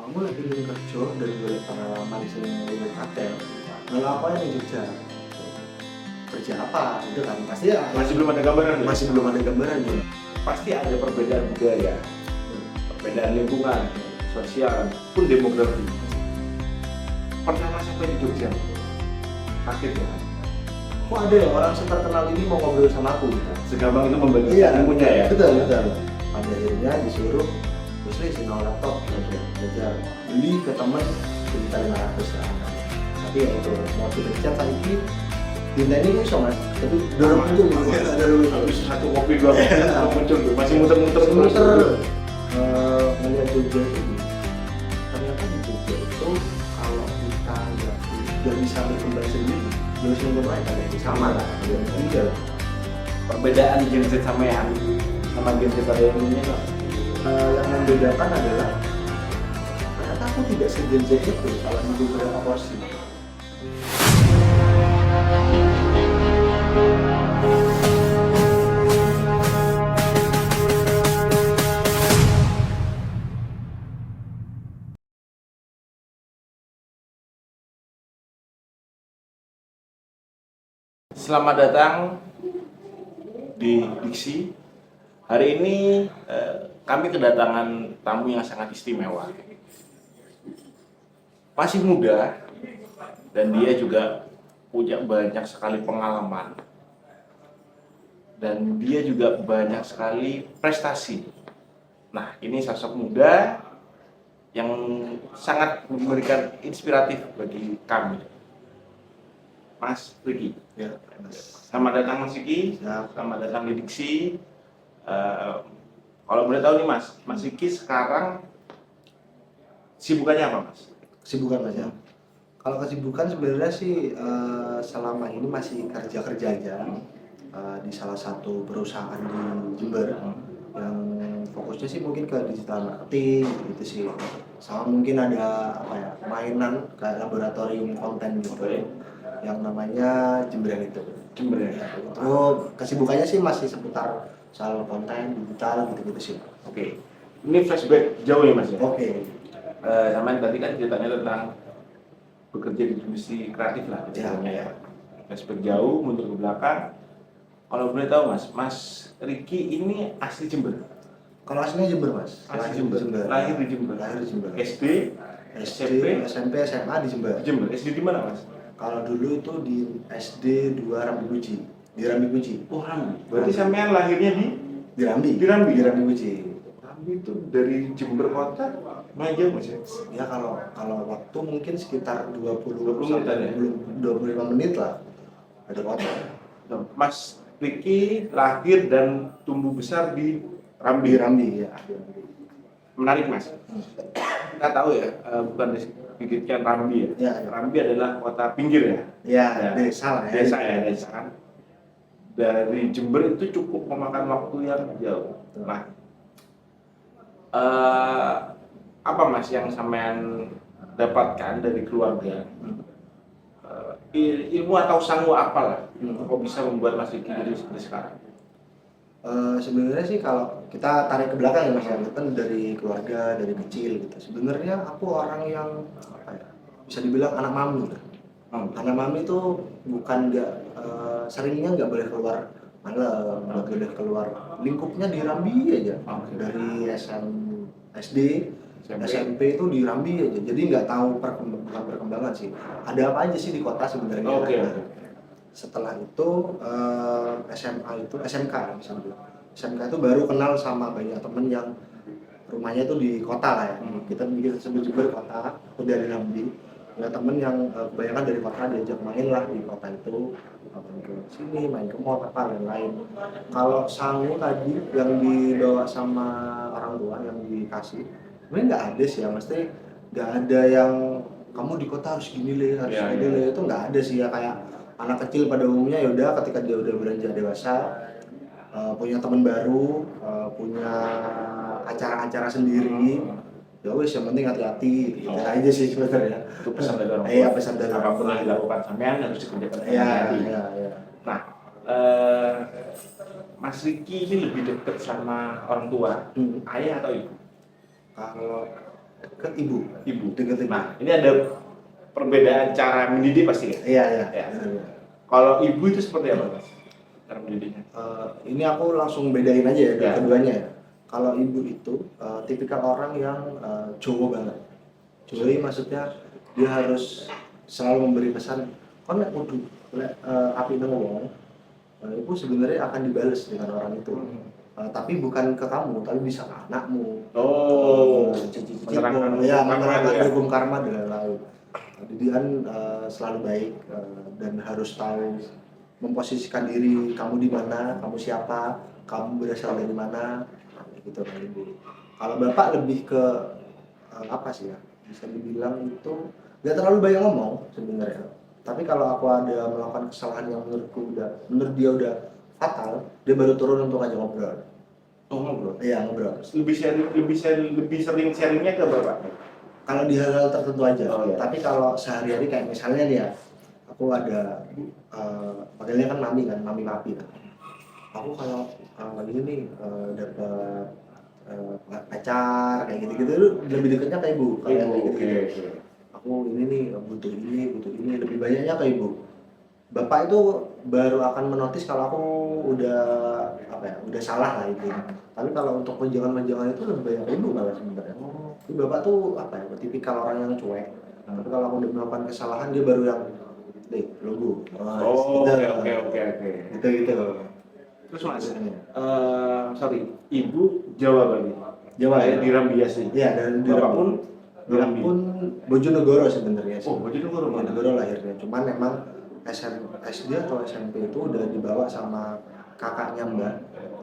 Kamu lagi kerja dari golek pengalaman sing luwih akeh. Ngelapain di Jogja? Kerja apa? Itu kan pasti ya Masih belum ada gambaran. masih belum ada gambaran ya. Pasti ada perbedaan budaya, perbedaan lingkungan, sosial, pun demografi. Pertama sampai di Jogja, kaget ya. Kok ada ya orang terkenal ini mau ngobrol sama aku gitu? Segampang itu membagi ilmunya ya. Betul. Pada akhirnya disuruh terus nih sinol laptop belajar beli ke temen sekitar 500 lah. Tapi ya itu mau dipecat lagi dinda ini bisa mas, tapi dorong muncul gitu ya, ada dorong Habis satu kopi dua kopi muncul tuh, masih muter-muter terus. muter ngeliat Jogja itu ternyata di Jogja itu kalau kita nggak bisa berkembang sendiri harus nunggu mereka ya sama lah iya. Perbedaan Gen Z sama Gen Z pada umumnya Yang membedakan adalah ternyata aku tidak se-Gen Z itu kalau di beberapa porsi. Selamat datang di Diksi. Hari ini kami kedatangan tamu yang sangat istimewa. Masih muda dan dia juga punya banyak sekali pengalaman. Dan dia juga banyak sekali prestasi. Nah, ini sosok muda yang sangat memberikan inspiratif bagi kami. Mas Riki. Ya, Mas. Selamat datang Mas Riki. Ya. Selamat datang di Diksi. Kalau boleh tahu nih Mas Riki sekarang sibukannya apa Mas? Kesibukan Mas ya. Kalau kesibukan sebenarnya sih selama ini masih kerja aja di salah satu perusahaan di Jember yang fokusnya sih mungkin ke digital marketing gitu sih. Sama mungkin ada apa ya mainan kayak laboratorium konten gitu. Oke. Yang namanya Jemberan itu. Jember ya. Itu kesibukannya sih masih seputar soal konten digital gitu-gitu sih. Oke. Ini flashback jauh ya Mas ya. Oke. Sama tadi kan ceritanya tentang bekerja di industri kreatif lah ceritanya ya. Flashback jauh, mundur ke belakang. Kalau boleh tahu Mas Riki ini asli Jember. Kalau aslinya Jember Mas. Asli Jember. Lahir di Jember. Lahir di Jember. SD, SMP, SMA di Jember. Jember. SD di mana Mas? Kalau dulu itu di SD 2 Rambi Puji. Di Rambi Puji. Oh Rambi. Berarti sampean lahirnya di Di Rambi. Di Rambi? Di Rambi Puji. Rambi itu dari Jember kota lumayan jauh Mas ya? Ya kalau waktu mungkin sekitar 20 menit sampai ya? 25 menit lah. Ada kota. Mas Riki lahir dan tumbuh besar di Di Rambi. Rambi ya. Menarik Mas. Kita tahu ya, bukan dikitkan Rambi ya. Ya. Rambi adalah kota pinggir ya. Ya, Ya. desa lah ya. Desa kan. Dari Jember itu cukup memakan waktu yang jauh. Nah, apa Mas yang sampean dapatkan dari keluarga? Ilmu atau sangu apalah kok bisa membuat Mas Riki jadi seperti sekarang? Sebenarnya sih kalau kita tarik ke belakang ya Mas ya, kan dari keluarga dari kecil gitu. Sebenarnya aku orang yang apa ya, bisa dibilang anak mami lah. Anak mami itu bukan seringnya nggak boleh keluar malam, nggak boleh keluar lingkupnya di Rambi aja. Dari SD, SMP itu di Rambi aja. Jadi nggak tahu perkembangan sih. Ada apa aja sih di kota sebenarnya. Oke. Setelah itu SMA itu SMK misalnya. SMK itu baru kenal sama banyak temen yang rumahnya itu di kota lah ya. Kita sebut Jember kota, aku dari Rambi. Ya temen yang kebanyakan dari kota diajak main lah di kota itu, main ke sini, main ke mall apa lain-lain. Kalau sangu tadi yang dibawa sama orang tua yang dikasih, sebenarnya nggak ada sih ya, mesti nggak ada yang kamu di kota harus gini le, harus gini le, itu nggak ada sih ya. Kayak anak kecil pada umumnya ya udah ketika dia udah beranjak dewasa, punya teman baru, punya acara-acara sendiri, ya wes yang penting hati-hati, gitu aja sih sebenarnya. Itu pesan dari orang tua. Iya, pesan dari orang Apapun tua. yang dilakukan sampean harus dikerjakan dengan Iya, hati. iya. Nah, Mas Riki ini lebih dekat sama orang tua, ayah atau ibu? Kalau ke ibu. Ibu. Deket ibu. Nah, ini ada perbedaan cara mendidik pasti ya? Iya, iya. Ya. Kalau ibu itu seperti apa, Mas? Cara mendidiknya? Ini aku langsung bedain aja ya dari Ya. keduanya ya. Kalau ibu itu tipikal orang yang Jawa banget. Jawa ini maksudnya dia harus selalu memberi pesan. Kon nek kudu api nang wong, itu sebenarnya akan dibales dengan orang itu. Tapi bukan ke kamu, tapi bisa ke anakmu. Oh, Cici-cici, menerangkan ya hukum karma itu menerangkan ya? hukum karma dengan lain. Didikan selalu baik dan harus tahu memposisikan diri kamu di mana, kamu siapa, kamu berasal dari mana, gitu kan ibu. Kalau bapak lebih ke apa sih ya? Bisa dibilang itu nggak terlalu banyak ngomong sebenarnya. Tapi kalau aku ada melakukan kesalahan yang menurut dia udah fatal, dia baru turun untuk ngajak ngobrol. Oh, ngobrol. Iya ngobrol. Lebih sering sharingnya ke bapak. Kalau di hal-hal tertentu aja. Oh, iya. Tapi kalau sehari-hari kayak misalnya nih ya, aku ada panggilnya kan mami papi kan. Aku kalau lagi ini nih dapat pacar kayak gitu-gitu lebih dekatnya ke ibu. Kayak Ibu, gitu. oke. Aku ini nih butuh ini, lebih banyaknya ke ibu. Bapak itu baru akan menotis kalau aku udah apa ya, udah salah lah itu. Tapi kalau untuk wejangan-wejangan itu lebih banyak ibu malah sebenarnya. Tapi bapak tuh apa ya, tipikal orang yang cuek. Tapi kalau aku udah melakukan kesalahan dia baru yang nih logo. Oh, oke. Gitu. Terus Mas, sorry, ibu Jawa Bali. Jawa ya. Di Rambias nih. Iya, dan di Bapak pun Bapak pun Bojonegoro sebenarnya sih. Oh, Bojonegoro mana? Bojonegoro lahirnya. Cuman memang SD atau SMP itu udah dibawa sama kakaknya Mbak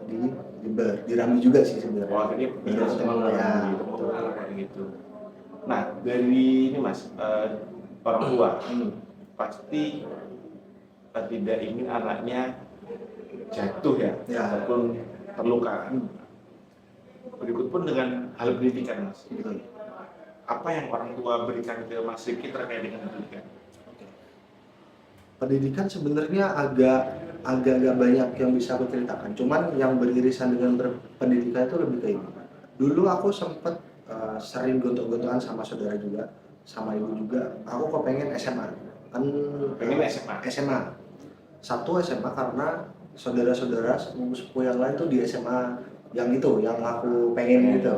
di Jember, di Rambi juga sih sebenarnya. Oh, ini Iya, sama ya, gitu. Kayak gitu. Nah, dari ini Mas, orang tua pasti tidak ingin anaknya jatuh ya, ataupun terluka. Berikut pun dengan hal pendidikan Mas. Betul. Apa yang orang tua berikan ke Mas Riki terkait dengan pendidikan? Pendidikan sebenarnya agak banyak yang bisa aku ceritakan. Cuman yang beririsan dengan pendidikan itu lebih ke ini. Dulu aku sempet sering gontok-gontokan sama saudara juga, sama ibu juga. Aku kepengen SMA. Kan Pengen SMA? SMA. Satu SMA karena saudara-saudara sepupu yang lain tuh di SMA yang itu, yang aku pengen gitu.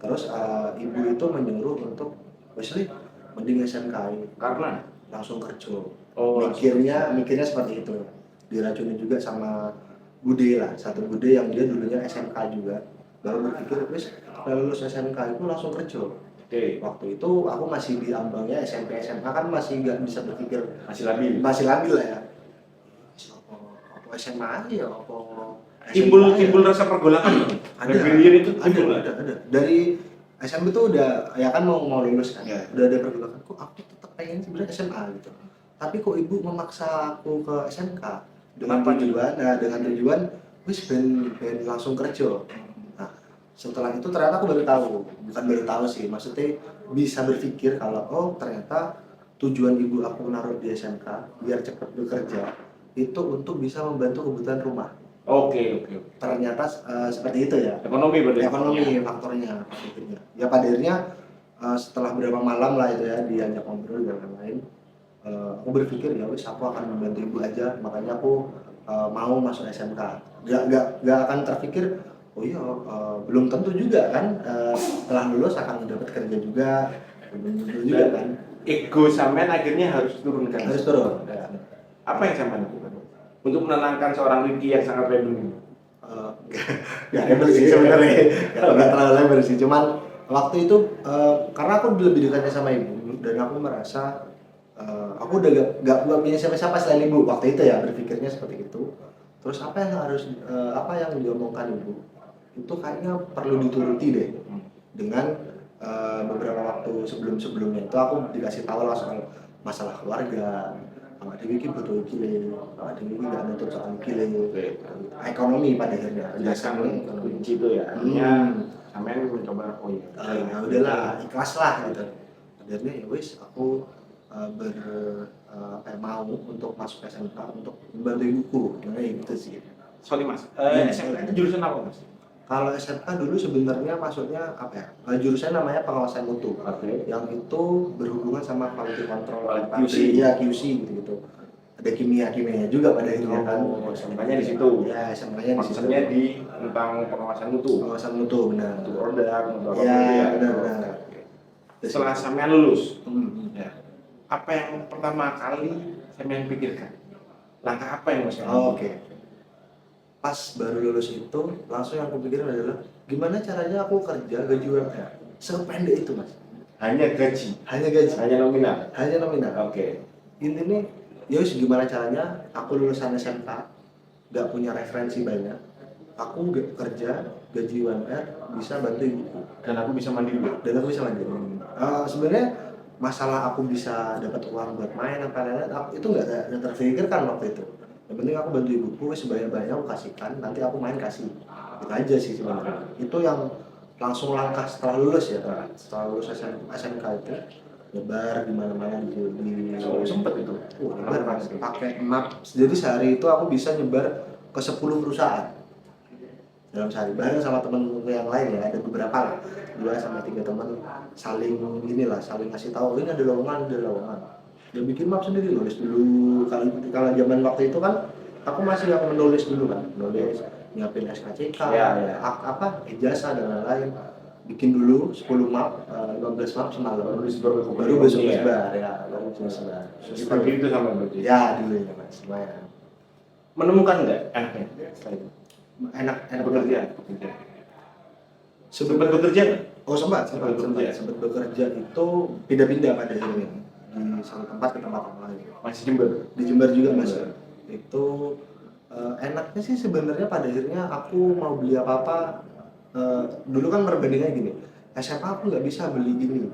Terus ibu itu menyuruh untuk Wesley mending SMK Karena langsung kerja. Oh, mikirnya seperti itu. Diracuni juga sama Bude lah, satu Bude yang dia dulunya SMK juga. Baru berpikir terus lulus SMK itu langsung kerja. Oke. Waktu itu aku masih di ambangnya SMP SMA kan masih nggak bisa berpikir, masih labil lah ya. Apa SMA aja ya, apa timbul rasa pergolakan. ada itu ada dari SMP tuh udah ya kan mau lulus kan, ya. Udah ada pergolakan. Kok aku tetap pengen sebenarnya SMA gitu. Tapi kok ibu memaksa aku ke SMK dengan tujuan wis ben langsung kerja. Nah, setelah itu ternyata aku bukan baru tahu sih, maksudnya bisa berpikir kalau oh ternyata tujuan ibu aku naruh di SMK biar cepat bekerja itu untuk bisa membantu kebutuhan rumah. Oke. Ternyata seperti itu ya. Ekonomi faktornya. Ya pada akhirnya setelah beberapa malam lah itu ya diajak ngobrol dan lain-lain. Aku berpikir ya wis aku akan membantu ibu aja, makanya aku mau masuk SMK. Gak akan terpikir oh iya belum tentu juga kan setelah lulus akan dapat kerja juga, belum tentu juga kan. Ego sampean akhirnya harus turun. Ya. Apa yang sampean lakukan untuk menenangkan seorang Riki yang sangat rebel ini? Gak lebar sih sebenarnya, gak terlalu lebar sih. Cuman waktu itu karena aku lebih dekatnya sama ibu dan aku merasa aku udah gak punya siapa-siapa selain ibu waktu itu ya, berpikirnya seperti itu. Terus apa yang diomongkan ibu itu kayaknya perlu dituruti deh. Dengan beberapa waktu sebelumnya itu aku dikasih tahu lah soal masalah keluarga. Dewi ini butuh gile, Dewi ini gak nuntut soal gile. Ekonomi pada akhirnya. Jelaskan kunci itu ya. Sampean mencoba ya udahlah, ikhlas lah gitu. Akhirnya ya wis aku mau untuk masuk SMK untuk membantu ibuku, gitu sih. Sorry Mas, SMK itu jurusan apa Mas? Kalau SMK dulu sebenarnya masuknya apa ya? Jurusan namanya pengawasan mutu. Oke. Yang itu berhubungan sama quality control, QC. ya QC gitu-gitu. Ada kimia juga pada akhirnya kan. SMK-nya di situ. Ya, SMK-nya di situ. Concernnya di tentang pengawasan mutu. Pengawasan mutu, benar. Untuk produk, untuk apa Ya, gitu ya. benar. Setelah sampean lulus, Ya. apa yang pertama kali sampean pikirkan? Langkah apa yang Mas? Oke. Pas baru lulus itu langsung yang aku pikirin adalah gimana caranya aku kerja gaji UMR sependek itu, Mas. Hanya gaji, Hanya gaji, hanya nominal. Oke. Intinya ya wis gimana caranya aku lulusan SMK nggak punya referensi banyak, aku kerja gaji UMR bisa bantu ibuku Dan aku bisa mandiri. mandiri. Sebenarnya masalah aku bisa dapat uang buat main apa lain-lain itu nggak terpikirkan waktu itu. Yang penting aku bantu ibuku sebanyak-banyak aku kasihkan, nanti aku main kasih. Itu aja sih sebenarnya. Itu yang langsung langkah setelah lulus ya, setelah lulus SMK itu nyebar di mana-mana Sempet itu. nyebar Mas, pakai map. Jadi sehari itu aku bisa nyebar ke 10 perusahaan dalam sehari bareng sama temen yang lain ya, ada beberapa lah, 2 sampai 3 teman saling saling ngasih tahu ini ada lowongan. Dia bikin map sendiri, nulis dulu. Kalau zaman waktu itu kan aku masih yang menulis dulu kan, nyiapin SKCK, Ya. ijazah dan lain-lain. Bikin dulu 10 map, 15 map semalam. Baru besok sebar ya, baru besok sebar. Seperti itu sama berarti. Ya dulu ya Mas, lumayan. Menemukan nggak enaknya setelah itu? Enak Bekerja. Sempat bekerja nggak? Oh sempat bekerja itu pindah-pindah pada akhirnya di satu tempat ke tempat yang lain. Masih Jember. Di Jember juga Mas. Itu enaknya sih sebenarnya pada akhirnya aku mau beli apa-apa, dulu kan perbandingannya gini, SMA aku nggak bisa beli ini,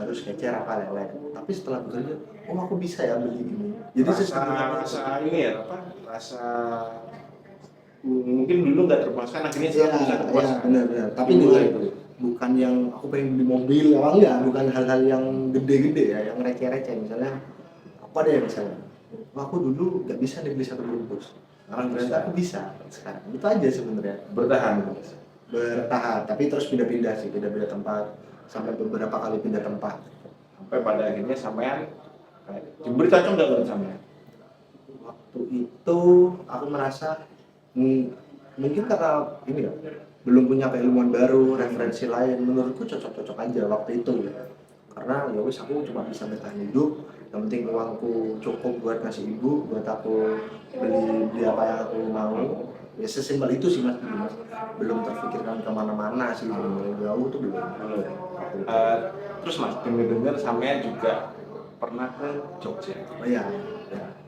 harus kecer apa lain-lain. Tapi setelah bekerja, aku bisa ya beli ini. Jadi rasa ini ya rasa mungkin dulu nggak terpuaskan, akhirnya sekarang bisa terpuaskan. Benar. Tapi bukan yang aku pengen beli mobil, bukan hal-hal yang gede-gede ya, yang receh-receh. Misalnya aku ada ya misalnya, aku dulu nggak bisa nih beli satu bungkus, ternyata aku bisa sekarang. Itu aja sebenarnya. Bertahan, tapi terus pindah-pindah tempat, sampai beberapa kali pindah tempat. Sampai pada akhirnya sampean Jember cocok nggak buat sampean? Waktu itu aku merasa mungkin karena ini ya, belum punya keilmuan baru, referensi lain, menurutku cocok-cocok aja waktu itu ya. Karena ya wis aku cuma bisa bertahan hidup, yang penting uangku cukup buat ngasih ibu, buat aku beli apa yang aku mau. Ya sesimpel itu sih Mas, belum terfikirkan kemana-mana sih, jauh tuh belum. Terus Mas, dengar sampean juga pernah ke Jogja. Oh iya,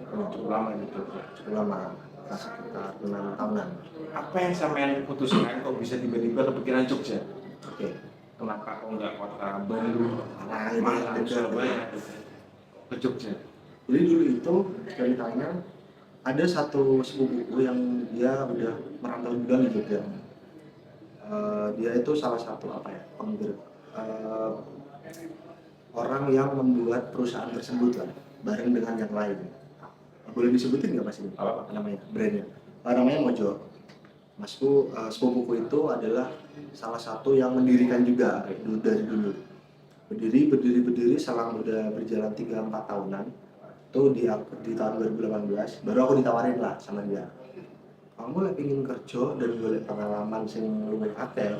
Cukup lama di Jogja. cukup lama, sekitar 6 tahunan. Apa yang sampean putuskan kok bisa tiba-tiba kepikiran Jogja? Oke. Kenapa kok nggak kota Bandung, Nah, Malang, Surabaya, ke Jogja? Jadi dulu itu ceritanya ada satu sepupuku yang dia udah merantau duluan di Jogja. Dia itu salah satu orang yang membuat perusahaan tersebut lah, bareng dengan yang lain. Boleh disebutin nggak Mas ini? Apa namanya? Brandnya? Namanya Mojo. Masku, sepupuku itu adalah salah satu yang mendirikan juga dari dulu. Berdiri selang udah berjalan 3-4 tahunan. Itu di tahun 2018 baru aku ditawarin lah sama dia, kamu lagi pengen kerja dan boleh pengalaman sing luwih akeh,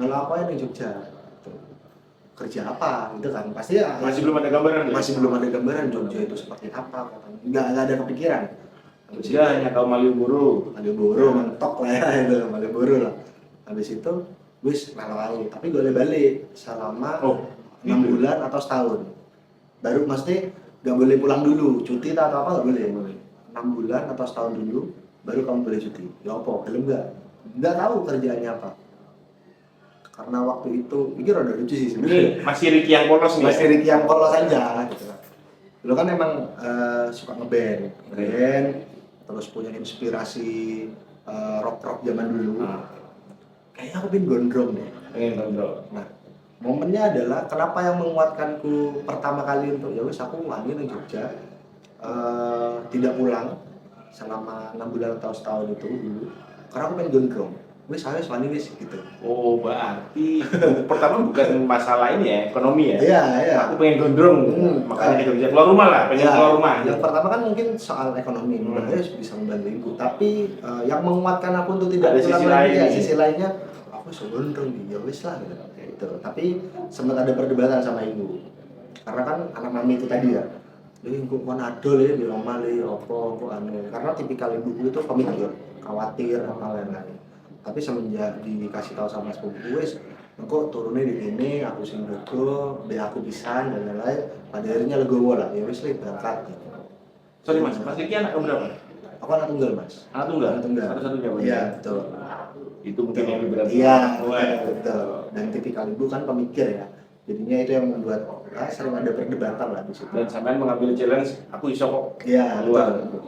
malah apa yang di Jogja gitu. Kerja apa gitu kan, pasti ya, masih belum ada gambaran Jogja itu seperti apa, nggak ada kepikiran. Jogja hanya tahu Malioboro mentok lah ya, itu Malioboro lah. Habis itu wis lalu tapi boleh balik selama 6 bulan atau setahun, baru mesti nggak boleh pulang dulu, cuti atau apa nggak boleh. 6 bulan atau setahun dulu baru kamu boleh cuti. Ya apa, belum nggak tahu kerjaannya apa. Karena waktu itu pikir udah lucu sih sebenarnya. Masih Ricky yang polos nih. Masih Ricky yang polos aja gitu. Dulu kan emang suka ngeband, terus punya inspirasi rock zaman dulu. Kayaknya aku pengen gondrong deh. Nah, momennya adalah kenapa yang menguatkanku pertama kali untuk ya wis aku ngangin di Jogja, tidak pulang selama 6 bulan atau setahun itu dulu, karena aku pengen gondrong. wis saya wani wis gitu. Oh, berarti pertama bukan masalah ini ya, ekonomi ya. Iya, iya. Aku pengen gondrong, makanya ke Jogja, keluar rumah lah, pengen keluar rumah. Yang pertama kan mungkin soal ekonomi, saya bisa membantu ibu. Tapi yang menguatkan aku untuk tidak Ada pulang sisi lagi, lain ya nih. sisi lainnya aku gondrong ya wis lah gitu. Tapi sempat ada perdebatan sama ibu. Karena kan anak mami itu tadi ya. Kok Manado le, di omah le, opo, kok anu. Karena tipikal ibuku itu pemikir, khawatir apa lain-lain. Tapi semenjak dikasih tahu sama sepupu wis, engko turunnya di sini, aku sing dogo, be aku pisan dan lain-lain. Pada akhirnya legowo lah, ya wis le berangkat. Sorry Mas Diki anak berapa? Aku anak tunggal mas. Anak tunggal? Anak tunggal. Satu-satunya Pak? Iya betul. Itu mungkin yang lebih berat. Iya Wah. betul. Dan tipikal ibu kan pemikir ya. Jadinya itu yang membuat sering ada perdebatan lah di situ. Dan sampean mengambil challenge, aku iso kok. Iya Keluar. betul.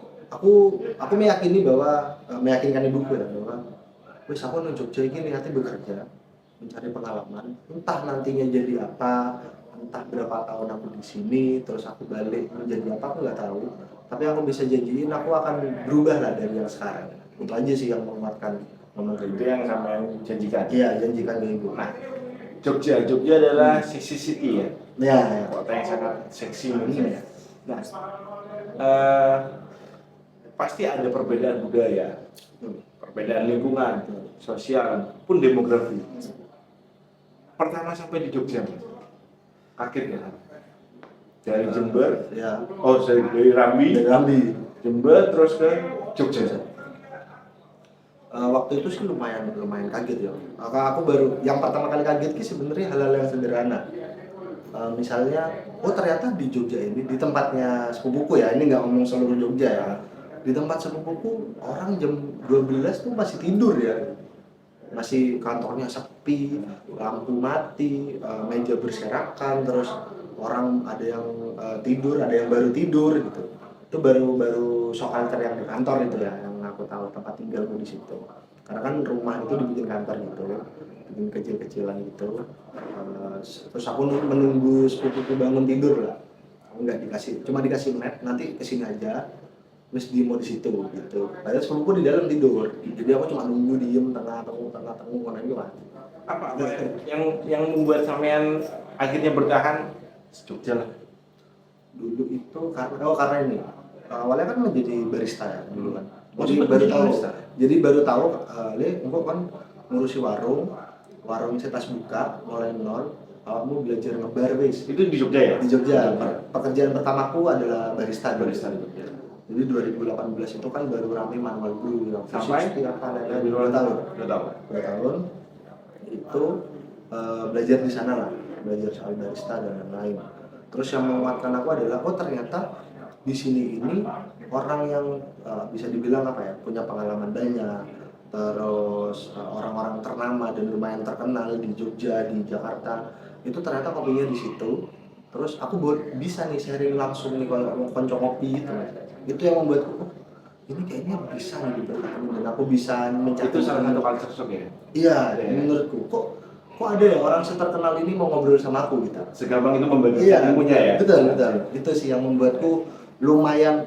Aku meyakini bahwa meyakinkan ibuku ya bahwa wis aku nang Jogja iki niate bekerja, mencari pengalaman. Entah nantinya jadi apa, entah berapa tahun aku di sini, terus aku balik menjadi apa aku nggak tahu. Tapi aku bisa janjiin aku akan berubah lah dari yang sekarang. Itu aja sih yang menguatkan ngomong ke Itu ibu. yang sampean janjikan. Iya janjikan ke ibu. Nah, Jogja adalah seksi city ya. Ya, Kota yang sangat seksi menurut saya. Nah, pasti ada perbedaan budaya, perbedaan lingkungan, sosial, pun demografi. Pertama sampai di Jogja, kaget ya? Dari Jember, ya. dari Rambi, Dari Rambi. Jember terus ke Jogja. Waktu itu sih lumayan kaget ya. Aku baru yang pertama kali kaget sih sebenarnya hal-hal yang sederhana. Misalnya, oh ternyata di Jogja ini di tempatnya sepupuku ya, ini nggak ngomong seluruh Jogja ya. Di tempat sepupuku orang jam 12 tuh masih tidur ya. Masih kantornya sepi, lampu mati, meja berserakan, terus orang ada yang tidur, ada yang baru tidur gitu. Itu baru soal yang di kantor itu ya, yang aku tahu tempat tinggalku di situ. Karena kan rumah itu dibikin kantor gitu, bikin kecil-kecilan gitu. Terus aku menunggu sepupuku bangun tidur lah. Aku nggak dikasih, cuma dikasih map, nanti kesini aja. Terus diem di situ gitu. Padahal sepupuku di dalam tidur. Jadi aku cuma nunggu diem tengah-tengah mana gitu lah. Apa yang membuat sampean akhirnya bertahan Jogja lah? Dulu itu karena ini awalnya kan menjadi barista ya dulu kan. Jadi sempat baru jadi tahu. barista? Jadi baru tahu engkau kan ngurusi warung saya tas buka mulai nol. Kamu belajar ngebar wis. Itu di Jogja ya? Di Jogja. Pekerjaan pertamaku adalah barista. Barista di Jogja. Jadi 2018 itu kan baru rame manual brew yang Sampai lain-lain 2 tahun. 2 tahun. 2 tahun itu belajar di sana lah, belajar soal barista dan lain-lain. Terus yang menguatkan aku adalah ternyata di sini ini orang yang bisa dibilang apa ya, punya pengalaman banyak, terus orang-orang ternama dan lumayan terkenal di Jogja, di Jakarta, itu ternyata kopinya di situ. Terus aku bisa nih sharing langsung nih kalau konco kopi gitu. Itu yang membuatku ini kayaknya bisa nih diberkati dan aku bisa mencapai. Itu salah satu culture shock ya? Iya, menurutku kok ada ya orang seterkenal ini mau ngobrol sama aku gitu. Segampang itu membagikan ilmunya ya? Betul. Itu sih yang membuatku lumayan.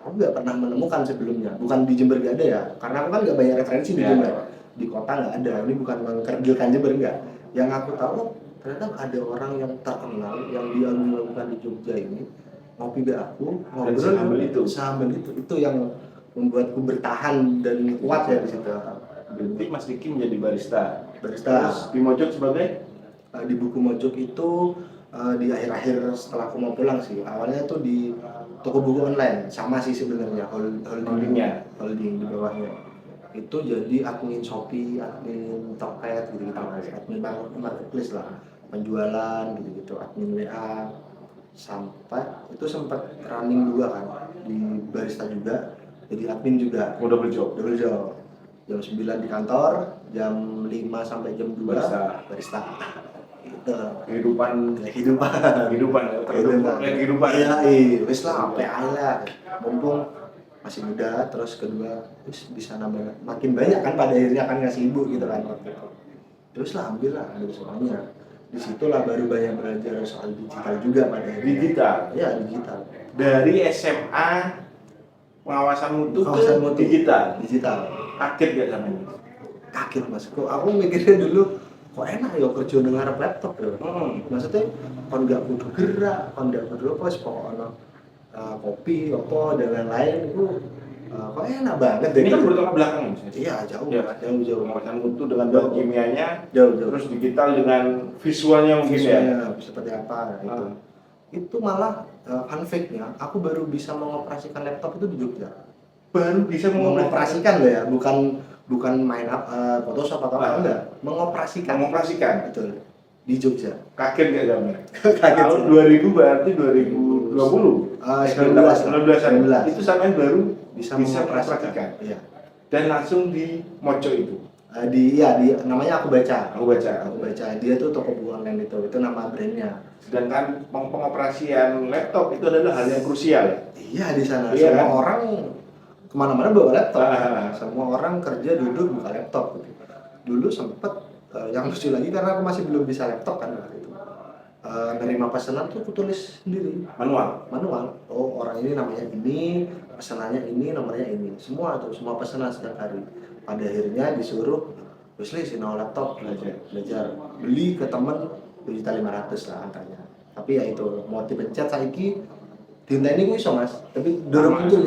Aku nggak pernah menemukan sebelumnya. Bukan di Jember nggak ada ya, karena aku kan nggak banyak referensi di Jember. Di kota nggak ada. Ini bukan mengkerdilkan Jember nggak. Yang aku tahu ternyata ada orang yang terkenal yang dia melakukan di Jogja ini ngopi be aku ngobrol sambil itu yang membuatku bertahan dan kuat ya di situ. Berarti Mas Diki menjadi barista. Terus di Mojok sebagai di buku Mojok itu di akhir-akhir setelah aku mau pulang sih. Awalnya tuh di toko buku online sama sih sebenarnya holding di bawahnya. Itu jadi admin Shopee, admin Tokped gitu mas, admin marketplace lah, penjualan gitu, admin WA. Sampai itu sempat running 2 kan di barista juga, jadi admin juga. double job. Jam 9 di kantor, jam 5 sampai jam 2 barista. Itu kehidupan. Iya, wis lah sampai lah. Mumpung masih muda, terus kedua bisa nambah makin banyak kan pada akhirnya kan ngasih ibu gitu kan. Terus lah ambil semuanya. Disitulah baru banyak belajar soal digital juga pada akhirnya. Digital. Dari SMA pengawasan mutu ke digital. Digital. Kaget gak sama ini? kaget mas, kok aku mikirnya dulu kok enak ya kerja ngarep laptop ya. Maksudnya kon nggak kudu gerak, kon nggak kudu apa pokoknya kopi apa dan lain-lain itu kok enak banget deh. Ini kan bertolak belakang Mas. Iya jauh, Ya kan? jauh. Penguasaan mutu dengan bahan kimianya, Jauh. terus digital dengan visualnya mungkin ya. Visualnya seperti apa itu. Itu malah fun fact-nya, aku baru bisa mengoperasikan laptop itu di Jogja. Baru bisa Mengoperasikan loh ya, bukan main Photoshop atau apa enggak, mengoperasikan. Betul. Di Jogja. Kaget nggak kamu? Kaget. Tahun 2000 berarti 2020. 19 itu sampai baru bisa mengoperasikan. Iya. Dan langsung di Mojo itu. Di namanya aku baca. Aku baca. Dia tuh toko buku online itu nama brandnya. Sedangkan pengoperasian laptop itu adalah hal yang krusial. Iya di sana. Iya, Semua kan? orang kemana-mana bawa laptop. Semua orang kerja duduk buka laptop. Gitu. Dulu sempet yang lucu lagi karena aku masih belum bisa laptop kan waktu itu. Nerima pesanan tuh aku tulis sendiri. Manual. Oh orang ini namanya ini, pesanannya ini, nomornya ini. Semua pesanan setiap hari. Pada akhirnya disuruh Wesley sinau laptop belajar beli ke temen 2.500.000 lah angkanya. Tapi ya itu mau dipencet saiki dinteni ku iso Mas, tapi dorong muncul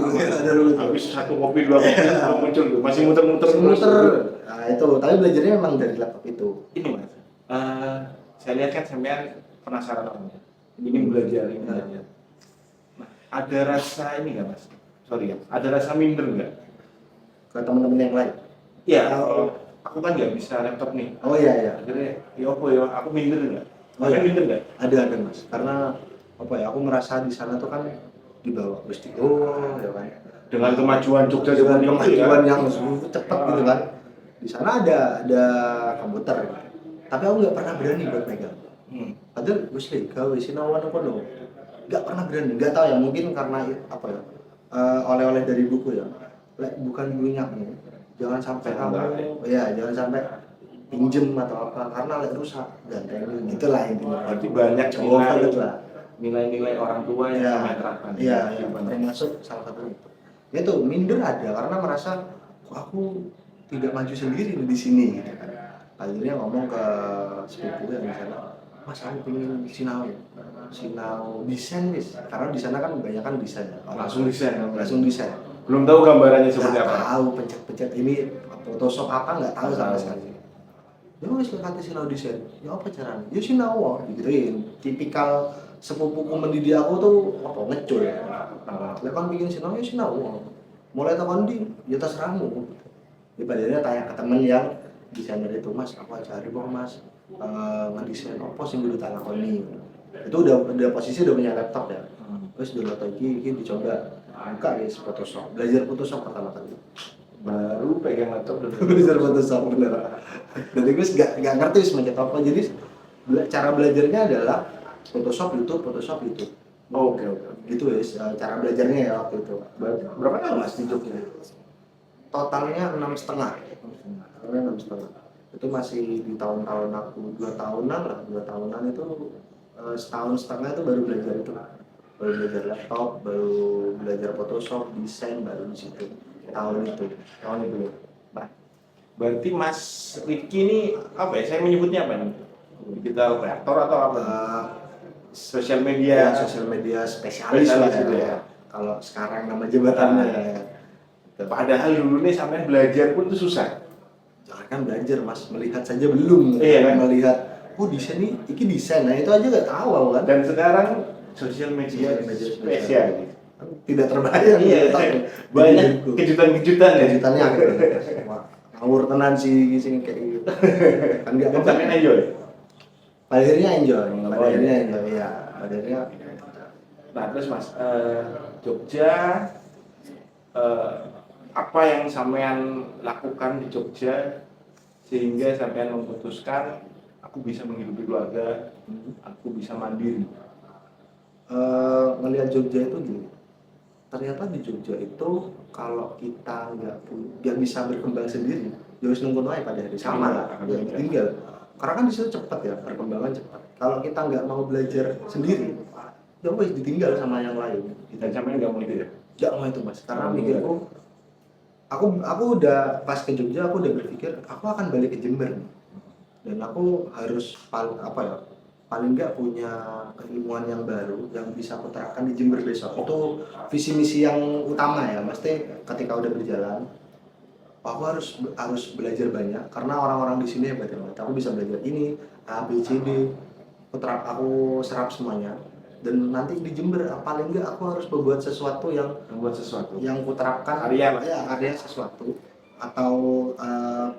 Habis satu kopi dua kopi belum muncul tuh, masih muter-muter. Nah itu, tapi belajarnya memang dari laptop itu. Ini Mas, saya lihat kan sampean penasaran orangnya. Ini belajar. Nah, ada rasa ini nggak Mas? Sorry ya, ada rasa minder nggak? Ke teman-teman yang lain? Iya, aku kan nggak bisa laptop nih. Oh iya. Akhirnya, aku minder nggak? Oh iya. Minder nggak? Ada Mas, karena apa ya? Aku merasa di sana tuh kan dibawa mesti ya kan. Dengan kemajuan Jogja Dengan seperti itu kemajuan ya. yang cepat gitu kan. Di sana ada komputer, tapi aku nggak pernah berani buat megang. Padahal Wesley gawe sinau kono, nggak pernah berani. Nggak tahu ya, mungkin karena apa ya? Oleh-oleh dari buku ya. Bukan minyaknya. Jangan sampai jangan sampai pinjem atau apa karena rusak ganteng gitulah intinya. Berarti banyak nilai-nilai orang tua yang ya, terapkan. Iya, termasuk salah satu itu minder ada karena merasa kok aku tidak maju sendiri di sini gitu kan. Akhirnya ngomong ke sepupu yang di sana, Mas aku pengen sinau desain wis, karena di sana kan kebanyakan desain ya. Langsung desain. Belum tahu gambarannya seperti apa. Tahu pencet ini Photoshop apa nggak tahu sama sekali. Ya wis kate sinau desain. Ya apa caranya? Ya sinau digituin. Tipikal sepupuku mendidik aku tuh apa ngecul ya. Lah kan bikin sinau ya sinau. Mulai tekan di ya terserahmu. Ya padahal tanya ke temen yang desainer itu, Mas, apa cari kok Mas ngedesain apa sing kudu tak lakoni. Itu udah posisi udah punya laptop ya. Terus dulu iki dicoba buka guys Photoshop. Belajar Photoshop pertama kali. Baru pegang laptop belajar Photoshop bener. Dan gue nggak ngerti mencet apa. Jadi cara belajarnya adalah Photoshop YouTube. Oke. Gitu guys, cara belajarnya ya waktu itu. Berapa tahun Mas di Jogja? Totalnya 6,5. Itu masih di tahun-tahun aku 2 tahunan itu setahun setengah itu baru belajar itu. Baru belajar laptop, baru belajar Photoshop, desain baru di situ. Tahun itu. Nah, berarti Mas Riki ini apa ya? Saya menyebutnya apa nih? Digital kreator atau apa? Sosial media spesialis lah ya. Kalau sekarang nama jabatannya ya. Padahal dulu nih sampai belajar pun tuh susah. Jangan kan belajar Mas, melihat saja belum. Kan? Melihat, desain ini desain. Nah itu aja nggak tahu kan. Dan sekarang sosial media spesial. Tidak terbayang. Banyak kejutan-kejutan ya. Kejutannya ngawur tenan sih kayak gitu. Kan nggak apa-apa. Tapi enjoy. Pada akhirnya enjoy. Nah terus Mas, Jogja, apa yang sampean lakukan di Jogja sehingga sampean memutuskan aku bisa menghidupi keluarga, aku bisa mandiri? Melihat Jogja itu gini, ternyata di Jogja itu kalau kita nggak bisa berkembang sendiri, ya harus nunggu aja pada hari sama lah, tinggal. Karena kan di situ cepat ya, perkembangan cepat. Kalau kita nggak mau belajar sendiri, ya wes ditinggal sama yang lain. Dan sampean nggak mau itu ya? Nggak mau itu Mas, karena mikirku aku udah pas ke Jogja, aku udah berpikir aku akan balik ke Jember nih. Dan aku harus paling nggak punya keilmuan yang baru yang bisa aku terapkan di Jember besok. Itu visi misi yang utama ya. Mesti ketika udah berjalan, aku harus belajar banyak karena orang-orang di sini hebat banget. Aku bisa belajar ini A B C D, aku serap semuanya. Dan nanti di Jember paling nggak aku harus membuat sesuatu yang kuterapkan Karya lah. ya, karya sesuatu atau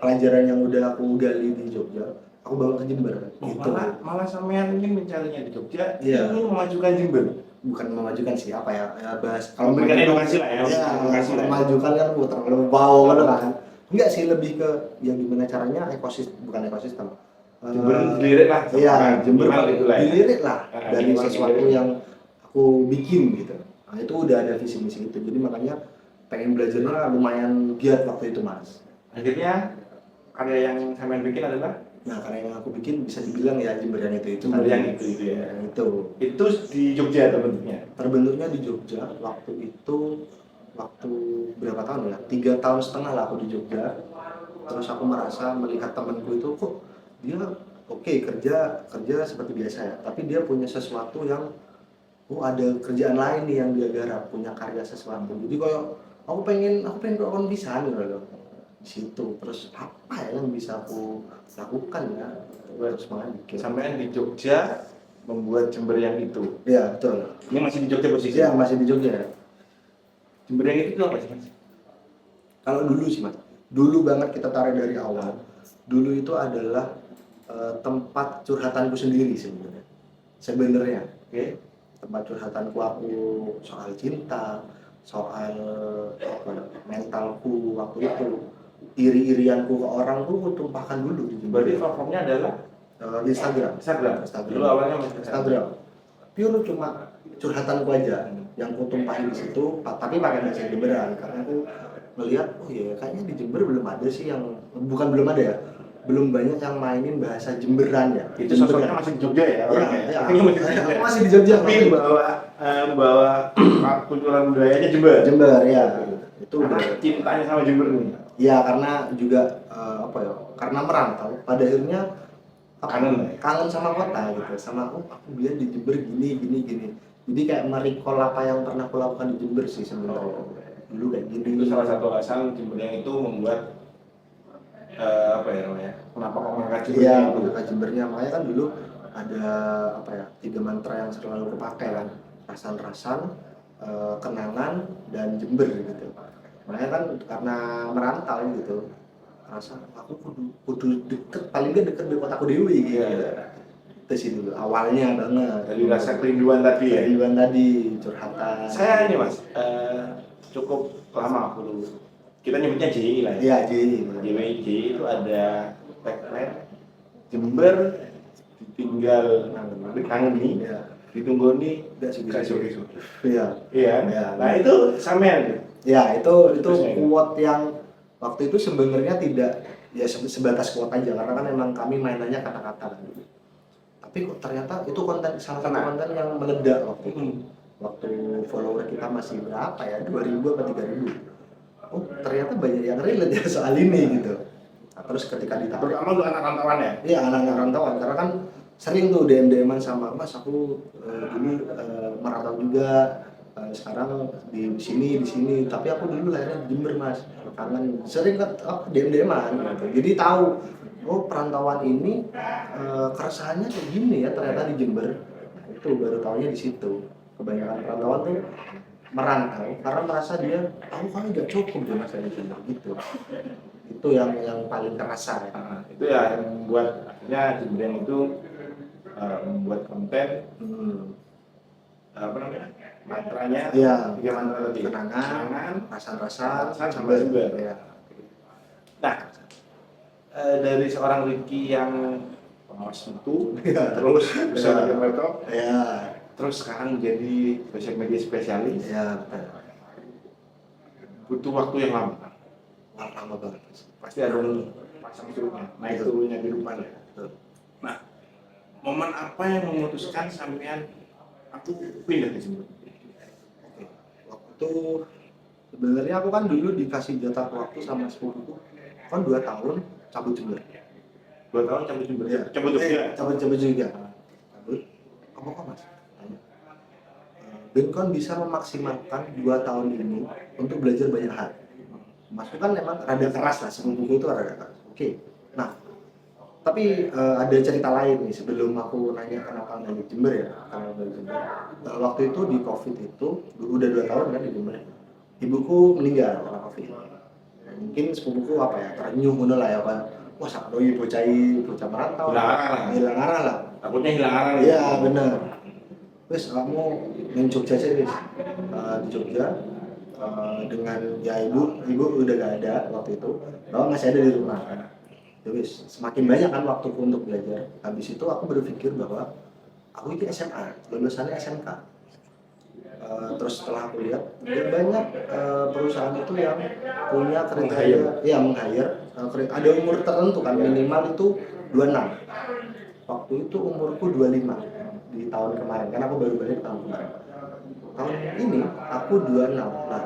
pelajaran yang udah aku gali di Jogja aku bawa ke Jember gitu. Malah sampean ini mencarinya di Jogja, Iya. ingin memajukan Jember. Bukan memajukan sih, apa ya, bahas Memberikan memajukan- edukasi lah ya, ya, edukasi lah ya. memajukan kan terlalu wow kan. Enggak sih, lebih ke yang gimana caranya bukan ekosistem. Jember dilirik lah. Iya, Jember minimal gitu lah ya. dilirik lah Nah, dari minimal sesuatu dilirik. yang aku bikin gitu. Nah, itu udah ada visi misi gitu. Jadi makanya pengen belajarnya lumayan giat waktu itu, Mas. Akhirnya karya yang sampean bikin adalah Nah, karena yang aku bikin bisa dibilang ya Jember yang itu Jember tadi. yang itu ya. Itu Itu di Jogja terbentuknya. terbentuknya di Jogja waktu berapa tahun ya? 3,5 tahun lah aku di Jogja. Terus aku merasa melihat temanku itu kok dia oke, kerja seperti biasa ya, tapi dia punya sesuatu yang ada kerjaan lain nih yang dia garap, punya karya sesuatu. Jadi kayak aku pengen kok bisa gitu loh di situ. Terus apa ya yang bisa aku lakukan ya? Terus makanya bikin. Sampean di Jogja membuat Jember yang itu. Iya, betul. Ini masih di Jogja posisi. Iya, masih di Jogja ya. Jember yang itu apa sih, Mas? Kalau dulu sih, Mas. Dulu banget kita tarik dari awal. Dulu itu adalah tempat curhatanku sendiri sebenarnya. Oke. Tempat curhatanku aku soal cinta, soal mentalku waktu itu, iri-irianku ke orang tuh tumpahkan dulu di Jember. Berarti platformnya adalah Instagram. Instagram. Dulu awalnya masih Instagram. Pure cuma curhatanku aja yang ku tumpahin di situ, tapi pakai bahasa Jemberan karena aku melihat oh iya kayaknya di Jember belum ada sih yang belum ada ya. Belum banyak yang mainin bahasa Jemberan ya. Itu sosoknya masih di Jogja ya orangnya. Ya, Akhirnya masih di Jogja. masih di Jogja. Tapi membawa kultural budayanya Jember. Jember ya. Itu Karena udah. cintanya sama Jember nih. Ya karena juga karena merantau pada akhirnya kangen sama kota gitu, sama aku biar di Jember gini. Jadi kayak merecall apa yang pernah aku lakukan di Jember sih sebenarnya. Dulu kayak gini. Itu salah satu alasan Jember yang itu membuat apa ya namanya? Kenapa kok ngangkat Jember? Iya, itu? mengangkat Jembernya. Makanya kan dulu ada 3 mantra yang selalu kepakai kan. Rasan-rasan, kenangan, dan Jember gitu. Makanya kan karena merantau gitu. Rasa aku kudu deket, paling gak deket di kotaku dewi gitu. Iya. Itu sih dulu awalnya banget. Dari rasa kerinduan tadi ya. Kerinduan tadi, curhatan. Saya ini Mas, cukup lama aku dulu. Kita nyebutnya JI lah ya. Iya, jadi JWJ itu ada tagline Jember ditinggal dikangeni, Iya. ditunggoni Gak gak sugi. sugi-sugi. Iya. Iya. Iya. Nah itu sampean. Ya, itu Terusnya. quote yang waktu itu sebenarnya tidak ya sebatas quote aja karena kan emang kami mainannya kata-kata kan. Tapi kok ternyata itu salah satu konten yang meledak waktu itu. Waktu follower kita masih berapa ya? 2.000 apa 3.000. Oh, ternyata banyak yang relate ya soal ini gitu. Nah, terus ketika ditarik, Terutama untuk anak rantauan ya. iya anak-anak rantauan karena kan sering tuh DM-an sama Mas, aku dulu merantau juga, sekarang di sini, tapi aku dulu lahirnya di Jember Mas, kangen, sering kan DM-an gitu. Jadi tahu oh perantauan ini keresahannya kayak gini ya ternyata di Jember. Nah, itu baru tahunya di situ. Kebanyakan perantauan tuh merantau karena merasa dia aku kan nggak cukup deh Mas di Jember gitu. Itu yang paling terasa ya. Nah, itu ya yang membuat akhirnya Jember yang itu membuat konten apa namanya mantranya Iya. 3 mantra tadi Kenangan, rasa-rasa, Rasan sama Jember. Ya. Nah dari seorang Ricky yang pengawas itu Iya. terus bisa Iya. bikin laptop Ya, terus sekarang jadi sosial media spesialis ya, betul. butuh waktu yang lama, Lama banget. pasti ada pasang surutnya naik turunnya di depan ya. Betul. Nah momen apa yang memutuskan sampean aku pindah ke Jember? Oke. Waktu Sebenarnya aku kan dulu dikasih jatah waktu sama sepupuku kan 2 tahun cabut Jember. 2 tahun cabut Jember. Iya. Cabut juga. Cabut juga. Cabut. Apa kok mas? Tanya. Ben kan bisa memaksimalkan 2 tahun ini untuk belajar banyak hal. Masku kan memang rada keras lah, sepupuku itu rada keras. Oke. Nah, tapi ada cerita lain nih sebelum aku nanya kenapa dari Jember ya. Kenapa dari Jember. Waktu itu di COVID itu udah 2 tahun kan di Jember. Ibuku meninggal karena COVID. Mungkin sepupuku apa ya terenyuh ngono lah ya kan. Wah, sakno iki bocah merantau. Hilang arah lah. Takutnya hilang arah. Iya, benar. Wes kamu main Jogja aja wes. Di Jogja dengan ya ibu udah gak ada waktu itu. Bahwa masih ada di rumah. Ya wes, semakin banyak kan waktuku untuk belajar. Habis itu aku berpikir bahwa aku ini SMA, lulusannya SMK. Terus setelah aku lihat banyak perusahaan itu yang punya kriteria ya meng-hire ada umur tertentu kan minimal itu 26. Waktu itu umurku 25 di tahun kemarin kan aku baru balik tahun kemarin. Tahun ini aku 26. Nah,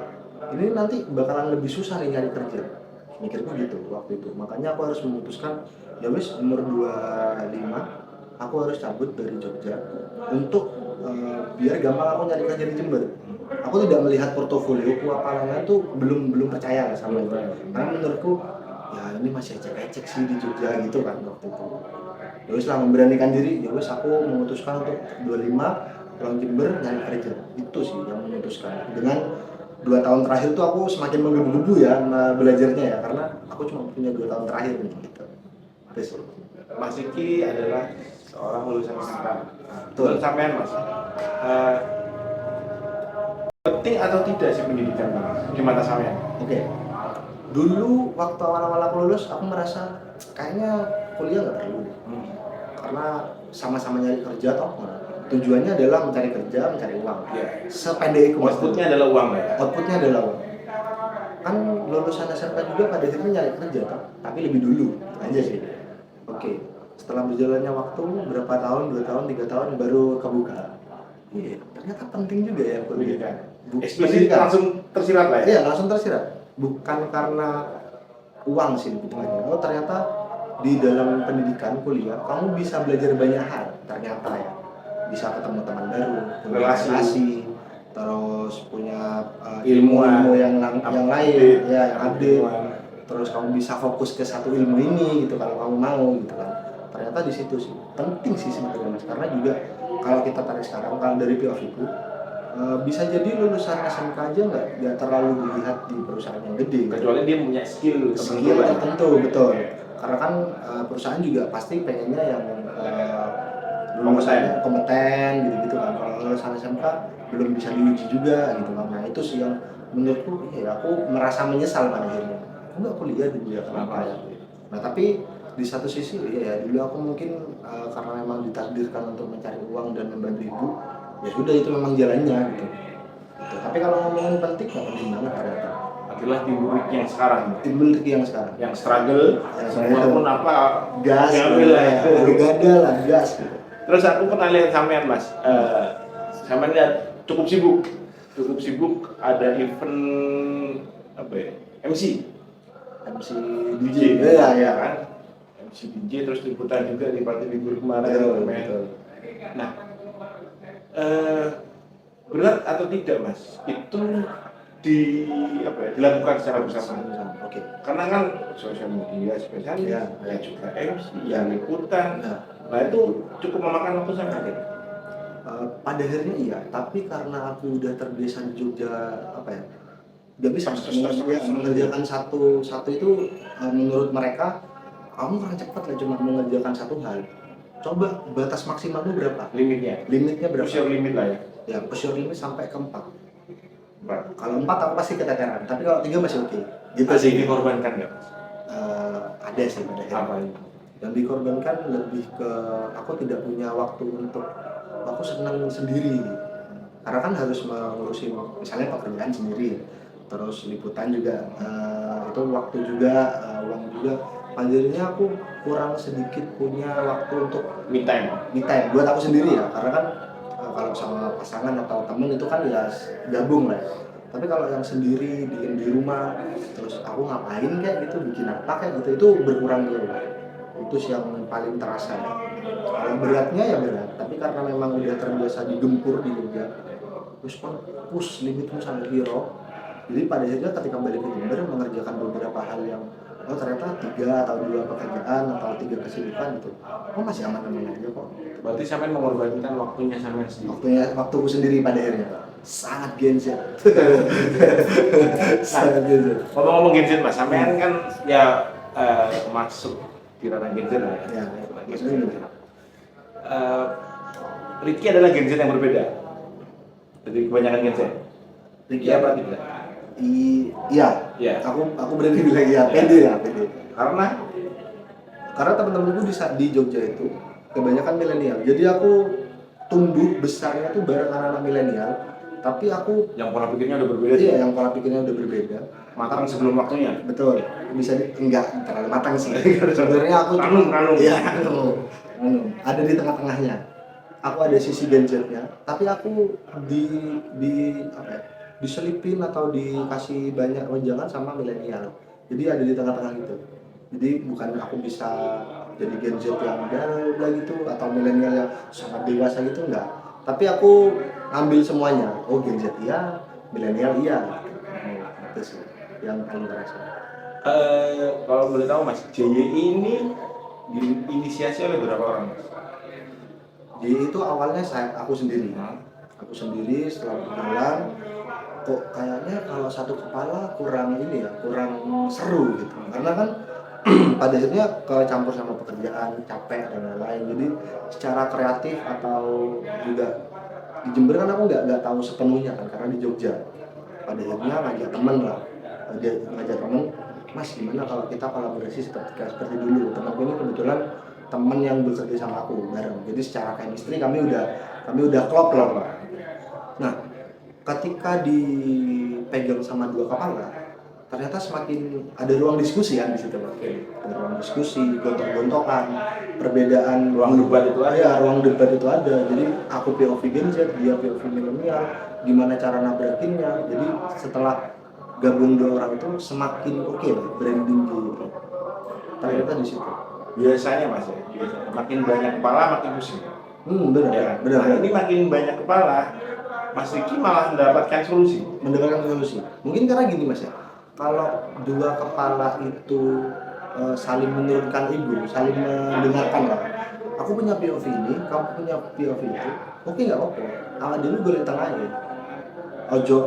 ini nanti bakalan lebih susah nih nyari kerja. Mikirku gitu waktu itu. Makanya aku harus memutuskan ya wis umur 25 aku harus cabut dari Jogja untuk biar gampang aku nyari kerja di Jember. Aku tidak melihat portofolioku apa namanya tuh belum percaya sama itu. Karena menurutku ya ini masih ecek-ecek sih di Jogja gitu kan waktu itu. Ya wis lah memberanikan diri, ya wis aku memutuskan untuk 25 pulang Jember nyari kerja. Itu sih yang memutuskan. Dengan 2 tahun terakhir tuh aku semakin menggebu-gebu ya belajarnya ya karena aku cuma punya 2 tahun terakhir gitu. Terus Mas Iki adalah seorang lulusan SMK. Betul. Sampean Mas. Penting atau tidak sih pendidikan Mas di mata sampean? Oke. Dulu waktu awal-awal aku lulus aku merasa kayaknya kuliah nggak perlu deh. Karena sama-sama nyari kerja toh. Tujuannya adalah mencari kerja, mencari uang. Ya. Sependek itu. Outputnya adalah uang ya. Outputnya adalah uang. Kan lulusan SMK juga pada akhirnya nyari kerja kan, tapi lebih dulu aja sih. Oke. Setelah berjalannya waktu berapa tahun, 2 tahun, 3 tahun baru kebuka. Iya, ternyata penting juga ya pendidikan. Eksplisit langsung tersirat lah ya. Iya, langsung tersirat. Bukan karena uang sih bukannya. Oh, ternyata di dalam pendidikan kuliah kamu bisa belajar banyak hal ternyata ya. Bisa ketemu teman baru, punya relasi, terus punya ilmu yang lain, ya yang update. Terus kamu bisa fokus ke satu ilmu ini gitu kalau kamu mau gitu kan. Ternyata di situ sih penting sih sebetulnya Mas, karena juga kalau kita tarik sekarang kalau dari POV itu bisa jadi lulusan SMK aja nggak terlalu dilihat di perusahaan yang gede kecuali dia punya skill tertentu betul karena kan perusahaan juga pasti pengennya yang kompeten gitu kan. Kalau lulusan SMK belum bisa diuji juga gitu kan. Nah itu sih yang menurutku ya aku merasa menyesal pada akhirnya aku nggak kuliah di kuliah kenapa ya. Nah tapi di satu sisi ya dulu aku mungkin karena memang ditakdirkan untuk mencari uang dan membantu ibu ya sudah itu memang jalannya gitu. Tapi kalau ngomongin penting nggak penting banget ternyata adalah tim Ricky yang sekarang yang struggle semua pun apa gas ya gada lah gas gitu. Terus aku pernah lihat sampean Mas sampean lihat cukup sibuk ada event apa ya MC DJ ya kan MC DJ terus liputan juga di partai libur kemarin betul. Nah berat atau tidak Mas itu dilakukan secara bersama. Oke. Karena kan sosial media spesialis ya juga MC yang liputan. Nah itu cukup memakan waktu sangat. Pada akhirnya iya, tapi karena aku udah terbiasa di Jogja apa ya, gak bisa mengerjakan satu itu menurut mereka kamu kurang cepat lah cuma mengerjakan satu hal. Coba batas maksimalnya berapa? Limitnya berapa? Push your limit lah ya. Ya push your limit sampai ke 4. Kalau 4 aku pasti keteteran, tapi kalau 3 masih oke. Gitu sih dikorbankan nggak? Ada sih pada akhirnya. Yang dikorbankan lebih ke aku tidak punya waktu untuk aku senang sendiri. Karena kan harus mengurusin misalnya pekerjaan sendiri, terus liputan juga itu waktu juga uang juga. Akhirnya aku kurang sedikit punya waktu untuk me time buat aku sendiri ya. Karena kan kalau sama pasangan atau temen itu kan ya gabung lah. Tapi kalau yang sendiri di rumah, terus aku ngapain kayak gitu, bikin apa kayak gitu, itu berkurang dulu. Itu sih yang paling terasa ya. Kalau beratnya ya berat, tapi karena memang udah terbiasa digempur di Jogja, terus push limitmu sampai hero. Jadi pada akhirnya ketika balik ke Jember mengerjakan beberapa hal yang oh ternyata 3 atau 2 pekerjaan atau 3 kesibukan gitu, oh masih aman-aman aja kok. Berarti sampean mengorbankan waktunya sampean sendiri. Waktuku sendiri pada akhirnya sangat Gen Z. Sangat Gen Z. Ngomong-ngomong Gen Z Mas, sampean kan ya masuk di ranah Gen Z lah ya. Ya, maksudnya gitu. Ricky adalah Gen Z yang berbeda dari kebanyakan Gen Z. Ricky Iya apa tidak? Iya. Iya. Aku berani bilang iya, pede ya, pede. Karena teman-temanku di Jogja itu kebanyakan milenial. Jadi aku tumbuh besarnya tuh bareng anak-anak milenial, tapi aku Yang pola pikirnya udah berbeda. iya yang pola pikirnya udah berbeda. Matang sebelum waktunya. Betul. Bisa enggak terlalu matang sih. Sebenarnya aku Kanung. iya, kanung. Ada di tengah-tengahnya. Aku ada sisi Gen Z-nya, tapi aku di apa ya? Diselipin atau dikasih banyak wejangan sama milenial. Jadi ada di tengah-tengah gitu. Jadi bukan aku bisa jadi Gen Z yang udah gitu atau milenial yang sangat dewasa gitu enggak. Tapi aku ambil semuanya. Oh Gen Z iya, milenial iya. Itu sih yang paling terasa. Kalau boleh tahu Mas, JY ini diinisiasi oleh berapa orang Mas? Jadi itu awalnya aku sendiri. Aku sendiri setelah berjalan kok kayaknya kalau satu kepala kurang ini ya, kurang seru gitu. Karena kan pada akhirnya kecampur sama pekerjaan, capek dan lain-lain. Jadi secara kreatif atau juga di Jember kan aku nggak tahu sepenuhnya kan karena di Jogja. Pada akhirnya ngajak temen lah, ngajak temen, Mas gimana kalau kita kolaborasi seperti dulu. Temanku ini kebetulan temen yang bekerja sama aku bareng. Jadi secara chemistry kami udah klop lah Pak. Nah, ketika dipegang sama 2 kepala, ternyata semakin ada ruang diskusi kan di situ Pak. Ada ruang diskusi, gontok-gontokan, perbedaan Ruang debat itu ada. Ya, ruang debat itu ada. Jadi aku POV Gen Z, dia POV milenial, gimana cara nabrakinnya. Jadi setelah gabung 2 orang itu semakin oke lah branding gitu. Ternyata di situ. Biasanya Mas ya, makin banyak kepala makin pusing. Benar. Ya, Benar. nah, ini makin banyak kepala, Mas Ricky malah mendapatkan solusi. Mendapatkan solusi. Mungkin karena gini Mas ya. Kalau 2 kepala itu saling menurunkan ego, saling mendengarkan lah. Aku punya POV ini, kamu punya POV itu. Oke nggak apa-apa. Awal dulu gue tengahin. Ojo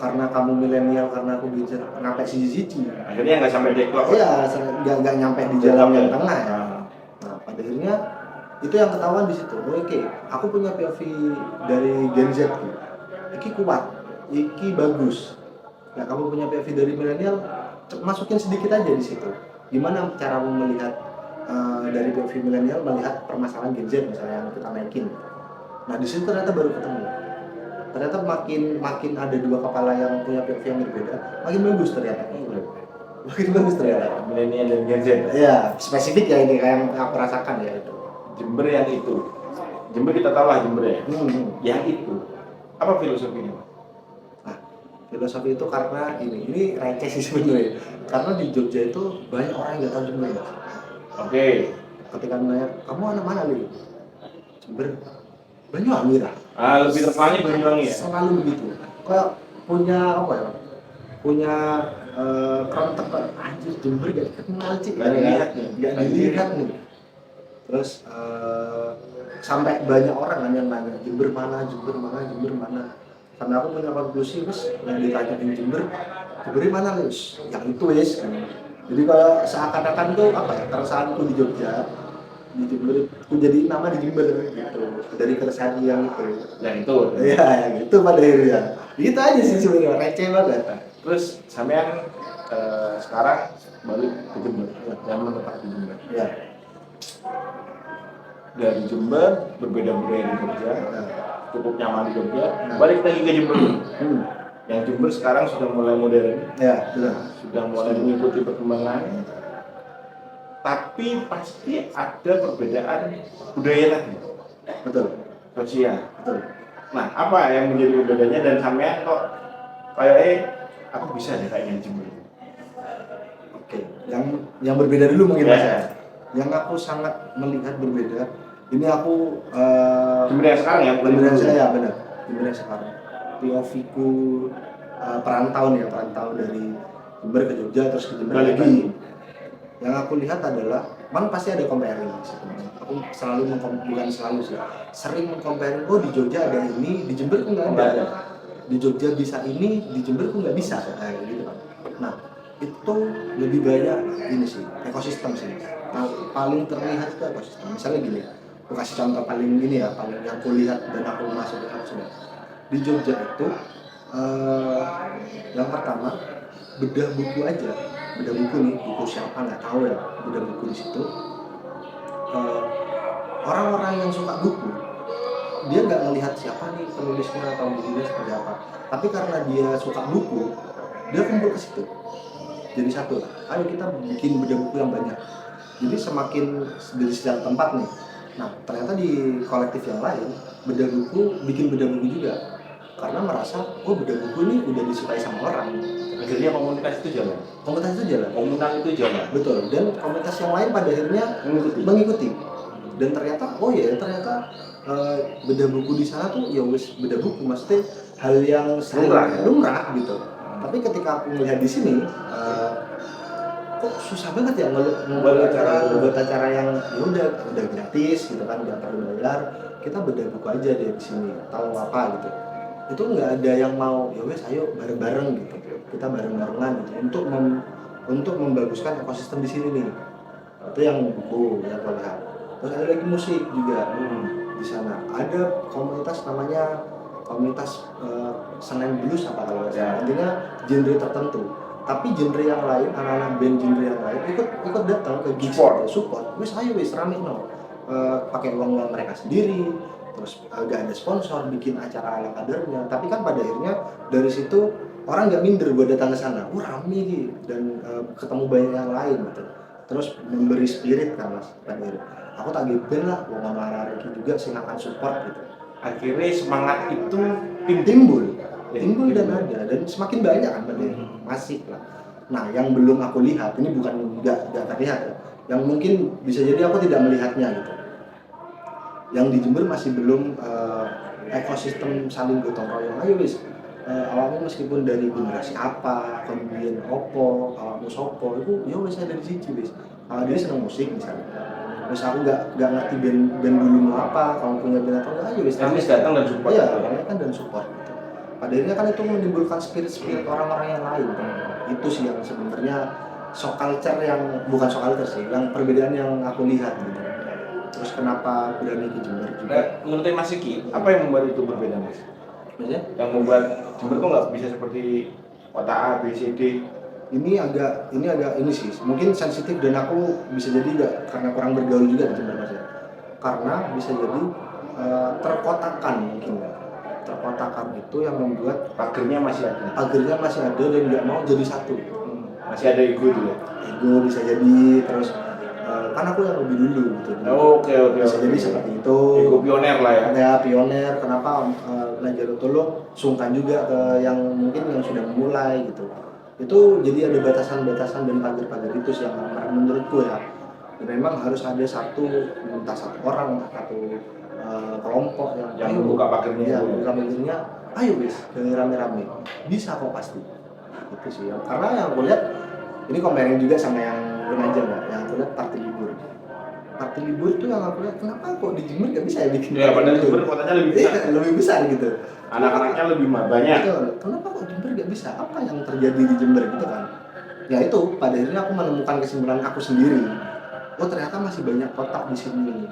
karena kamu milenial, karena aku bisa ngapain siji-siji. Akhirnya nggak sampai deadlock. Iya, nggak nyampe di jalan yang tengah ya. Nah, pada akhirnya itu yang ketahuan di situ. Oke, aku punya POV dari Gen Z. Iki kuat, iki bagus. Nah, kamu punya POV dari milenial, masukin sedikit aja di situ. Gimana cara melihat dari POV milenial melihat permasalahan Gen Z misalnya yang kita naikin. Nah, di situ ternyata baru ketemu. Ternyata makin ada 2 kepala yang punya POV yang berbeda, makin bagus ternyata. Makin bagus ternyata. Milenial dan Gen Z. Iya, spesifik ya ini kayak yang aku rasakan ya itu. Jember yang itu. Jember kita tahu lah Jember ya. Yang itu. Apa filosofinya? Nah, filosofi itu karena ini receh sih sebenarnya. Karena di Jogja itu banyak orang yang nggak tahu Jember. Oke. Ketika nanya, kamu anak mana nih? Jember. Banyuwangi lah. Lebih terkenalnya Banyuwangi ya. Selalu begitu. Kayak punya apa ya? Punya kerentek anjir Jember gak dikenal sih. Gak dilihat nih. Gak dilihat nih. Terus sampai banyak orang kan yang nanya Jember mana. Sampai aku punya konklusi terus yang ditanyain Jember mana Lus? Yang itu wis. Jadi kalau seakan-akan tuh apa ya? Keresahanku di Jogja di Jember, aku jadi nama di Jember gitu dari keresahan yang itu. Yang itu. Iya, yang itu pada akhirnya. Gitu aja sih sebenarnya, receh banget. Terus sampean sekarang balik ke Jember dan menetap di Jember. Ya. Dari Jember berbeda budaya di Jogja, cukup nyaman di Jogja. Balik lagi ke Jember. Yang Jember sekarang sudah mulai modern. Ya, benar. Sudah mulai mengikuti perkembangan. Tapi pasti ada perbedaan budaya tadi. Betul. Sosial. Betul. Nah, apa yang menjadi bedanya dan sampean kok kayaknya aku bisa deh kayaknya di Jember. Oke, yang berbeda dulu mungkin Ya. Mas ya. Yang aku sangat melihat berbeda, ini aku Jember yang sekarang ya, bukan Jember yang dulu. saya benar, Jember yang sekarang. POV-ku perantau nih ya, perantau dari Jember ke Jogja terus ke Jember Balik lagi. Yang aku lihat adalah, kan pasti ada comparing di situ. Aku selalu bukan selalu sih, sering mengcomparing, oh di Jogja ada ini, di Jember kok nggak ada. Di Jogja bisa ini, di Jember kok nggak bisa, gitu kan. Nah, itu lebih banyak ini sih, ekosistem sih. Nah, paling terlihat itu ekosistem. Misalnya gini, aku kasih contoh paling ini ya, paling yang aku lihat dan aku masuk sudah. Di Jogja itu, yang pertama, bedah buku aja, bedah buku nih, buku siapa nggak tahu ya, bedah buku di situ. Orang-orang yang suka buku, dia nggak melihat siapa nih penulisnya atau bukunya seperti apa, tapi karena dia suka buku, dia kumpul ke situ jadi satu lah. Ayo kita bikin bedah buku yang banyak, jadi semakin dari setiap tempat nih. Nah ternyata di kolektif yang lain bedah buku bikin bedah buku juga karena merasa oh bedah buku ini udah disukai sama orang. Akhirnya komunitas itu jalan. Komunitas itu jalan, Komunitas itu jalan. betul, dan komunitas yang lain pada akhirnya mengikuti. Dan ternyata oh ya ternyata bedah buku di sana tuh ya wis bedah buku, maksudnya hal yang lumrah gitu. Tapi ketika aku melihat di sini kok susah banget ya membuat acara yang ya udah gratis gitu kan, nggak perlu bayar, kita bedah buku aja deh di sini, tahu apa gitu. Itu nggak ada yang mau ya wes ayo bareng-bareng gitu, kita bareng-barengan gitu untuk membaguskan ekosistem di sini nih. Itu yang buku yang aku lihat. Terus ada lagi musik juga. Di sana ada komunitas namanya komunitas Senen Blues apa kalau nggak salah. Intinya genre tertentu. Tapi genre yang lain, anak-anak band genre yang lain ikut datang ke gigs support. Wis ayo wis rame no. Pakai uang mereka sendiri. Terus gak ada sponsor, bikin acara ala kadernya. Tapi kan pada akhirnya dari situ orang nggak minder buat datang ke sana. Rame gitu dan ketemu banyak yang lain gitu. Terus memberi spirit kan Mas. Aku tak geben lah, mau ngomong juga sih akan support gitu. Akhirnya semangat itu timbul dan ada, dan semakin banyak kan pada masih lah. Nah yang belum aku lihat ini bukan nggak terlihat ya, yang mungkin bisa jadi aku tidak melihatnya gitu. Yang di Jember masih belum ekosistem saling gotong royong. Ayo wis, awalnya meskipun dari generasi apa, kemudian opo, awalnya sopo, itu ya wis ada di sini wis. Kalau dia senang musik misalnya, terus aku nggak ngerti band dulu mau apa, kalau punya band atau enggak, ayo wis datang dan support. Iya, orangnya kan dan support gitu. Pada akhirnya kan itu menimbulkan spirit orang-orang yang lain. Itu sih yang sebenarnya shock culture yang bukan shock culture sih, yang perbedaan yang aku lihat gitu. Terus kenapa berani ke Jember juga? Nah, menurut Mas Siki, apa yang membuat itu berbeda Mas? Maksudnya? Yang membuat Jember kok nggak bisa seperti kota A, B, C, D? Ini agak ini sih, mungkin sensitif dan aku bisa jadi nggak karena kurang bergaul juga di Jember Mas ya. Karena bisa jadi terkotakan mungkin ya. Terkotakan itu yang membuat pagernya masih ada dan nggak mau jadi satu. Masih ada ego juga. Ego bisa jadi, terus kan aku yang lebih dulu gitu. Oke. Bisa jadi seperti itu. Ego pioner lah ya. Ya pioner. Kenapa Najaro Tulung sungkan juga ke yang mungkin yang sudah memulai gitu. Itu jadi ada batasan-batasan dan pagar-pagar itu sih yang menurutku ya. Memang harus ada entah satu orang, satu kelompok yang membuka pagarnya. Ya, membuka pagarnya. Ayo wis, dari rame-rame. Bisa kok pasti. Itu sih ya. Karena yang aku lihat ini comparing juga sama yang Penajam ya. Yang aku lihat party libur. Party libur itu yang aku lihat kenapa kok di Jember nggak bisa ya bikin? Ya, padahal Jember kotanya lebih besar. Lebih besar gitu. Anak-anaknya lebih banyak. Betul. Kenapa kok Jember nggak bisa? Apa yang terjadi di Jember gitu kan? Ya itu, pada akhirnya aku menemukan kesimpulan aku sendiri. Oh ternyata masih banyak kotak di sini.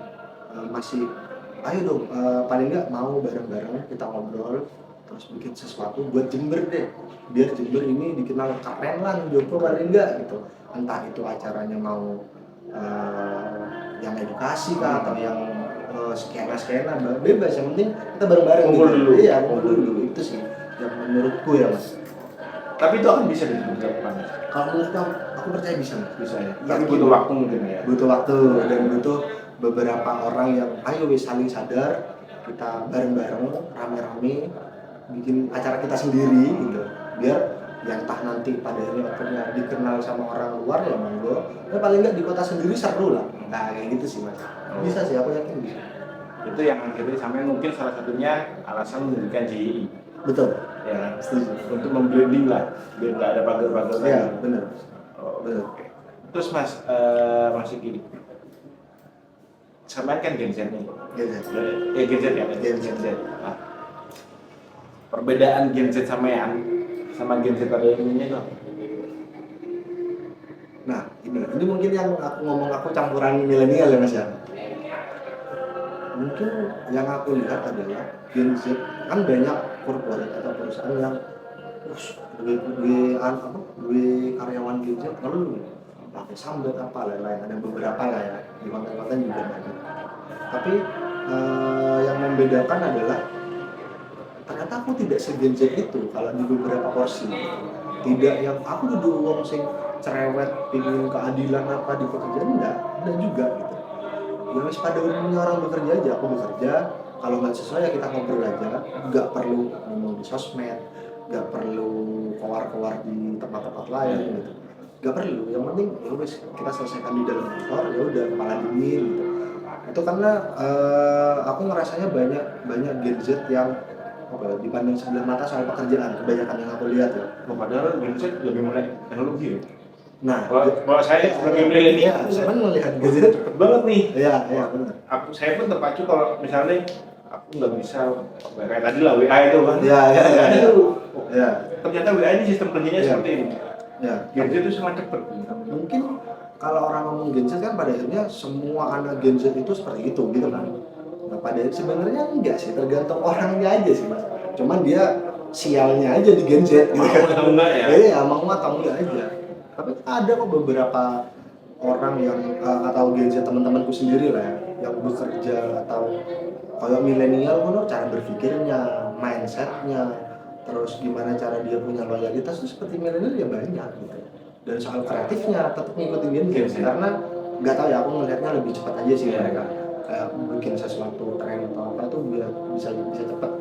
Masih, ayo dong, paling nggak mau bareng-bareng kita ngobrol, terus bikin sesuatu buat Jember deh. Biar Jember ini dikenal keren lah, Joko paling nggak gitu. Entah itu acaranya mau yang edukasi kah atau yang skena bebas, yang penting kita bareng-bareng kumpul gitu. dulu. Iya, kumpul dulu. Itu sih yang menurutku ya Mas. Tapi itu akan bisa dilakukan. Kalau menurutku aku percaya bisa Mas. Bisa ya. Tapi butuh waktu mungkin ya. Butuh waktu dan butuh beberapa orang yang ayo wis saling sadar, kita bareng-bareng rame-rame bikin acara kita sendiri gitu. biar yang entah nanti pada akhirnya dikenal sama orang luar ya monggo, ya paling nggak di kota sendiri seru lah. Nah kayak gitu sih mas, bisa sih aku yakin bisa. Itu yang akhirnya sampai mungkin salah satunya alasan mendirikan JII. Betul. Ya, Setuju. untuk memblending lah, biar nggak ada pagar-pagar. Iya benar. Oh, Benar. oke. Terus mas, masih gini, sampean kan Gen Z nih. Gen Z. Gen Z ya, Gen Z. Nah, perbedaan Gen Z sama Gen Z pada umumnya itu apa? Nah ini mungkin yang aku campuran milenial ya mas ya. Mungkin yang aku lihat adalah Gen Z kan banyak korporat atau perusahaan yang gue karyawan Gen Z lalu pakai sambat apa lain-lain, ada beberapa lah ya di konten-konten juga banyak. Tapi yang membedakan adalah ternyata aku tidak se-Gen Z itu kalau di beberapa porsi. Tidak yang aku duduk uang sing cerewet pingin keadilan apa di pekerjaan, enggak juga gitu. Ya wis pada umumnya orang bekerja aja, aku bekerja, kalau nggak sesuai ya kita ngobrol aja, nggak perlu ngomong di sosmed, nggak perlu keluar di tempat-tempat lain gitu, nggak perlu, yang penting ya wis kita selesaikan di dalam kantor, ya udah kepala dingin gitu. Itu karena aku ngerasanya banyak Gen Z yang dipandang sebelah mata soal pekerjaan, kebanyakan yang aku lihat ya. Padahal Gen Z lebih melek teknologi ya. Nah, kalau saya sebagai milenial, saya melihat Gen Z cepet banget nih. Iya benar. Saya pun terpacu kalau misalnya aku nggak bisa kayak tadi lah WA itu kan. Iya. Ternyata WA ini sistem kerjanya seperti ini. Ya. Gen Z itu sangat cepet. Mungkin kalau orang ngomong Gen Z kan pada akhirnya semua anak Gen Z itu seperti itu gitu kan. Nah pada sebenarnya enggak sih, tergantung orangnya aja sih mas. Cuman dia sialnya aja di Gen Z gitu kan. Atau enggak ya? Iya, mau atau enggak aja. Tapi ada kok beberapa orang yang atau Gen Z teman-temanku sendiri lah ya, yang bekerja atau kayak milenial menurut cara berpikirnya, mindsetnya, terus gimana cara dia punya loyalitas itu seperti milenial ya banyak gitu. Dan soal kreatifnya tetap ngikutin Gen Z karena nggak tahu ya, aku melihatnya lebih cepat aja sih mereka kayak bikin sesuatu tren atau apa tuh biar bisa cepat.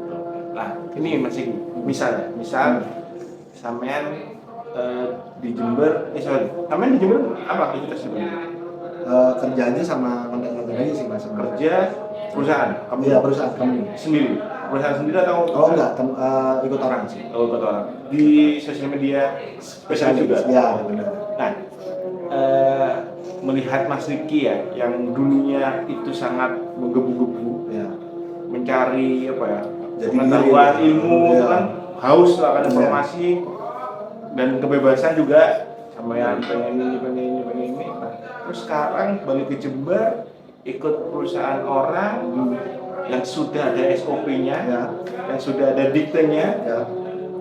Nah ini masih misal sampean di Jember, sampean di Jember apa aktivitas sebenarnya? Kerja aja sama konten-konten aja sih mas. Kerja perusahaan? Kamu? Iya perusahaan kamu. Sendiri? Perusahaan sendiri atau? Oh enggak, ikut orang sih. Oh ikut orang. Di sosial media spesial juga? Iya benar. Nah, melihat Mas Riki ya, yang dulunya itu sangat menggebu-gebu ya, mencari apa ya, pengetahuan ilmu ya. Kan haus akan informasi dan kebebasan juga, sama yang pengen ini. Terus sekarang balik ke Jember, ikut perusahaan orang yang sudah ada SOP-nya, yang sudah ada diktenya,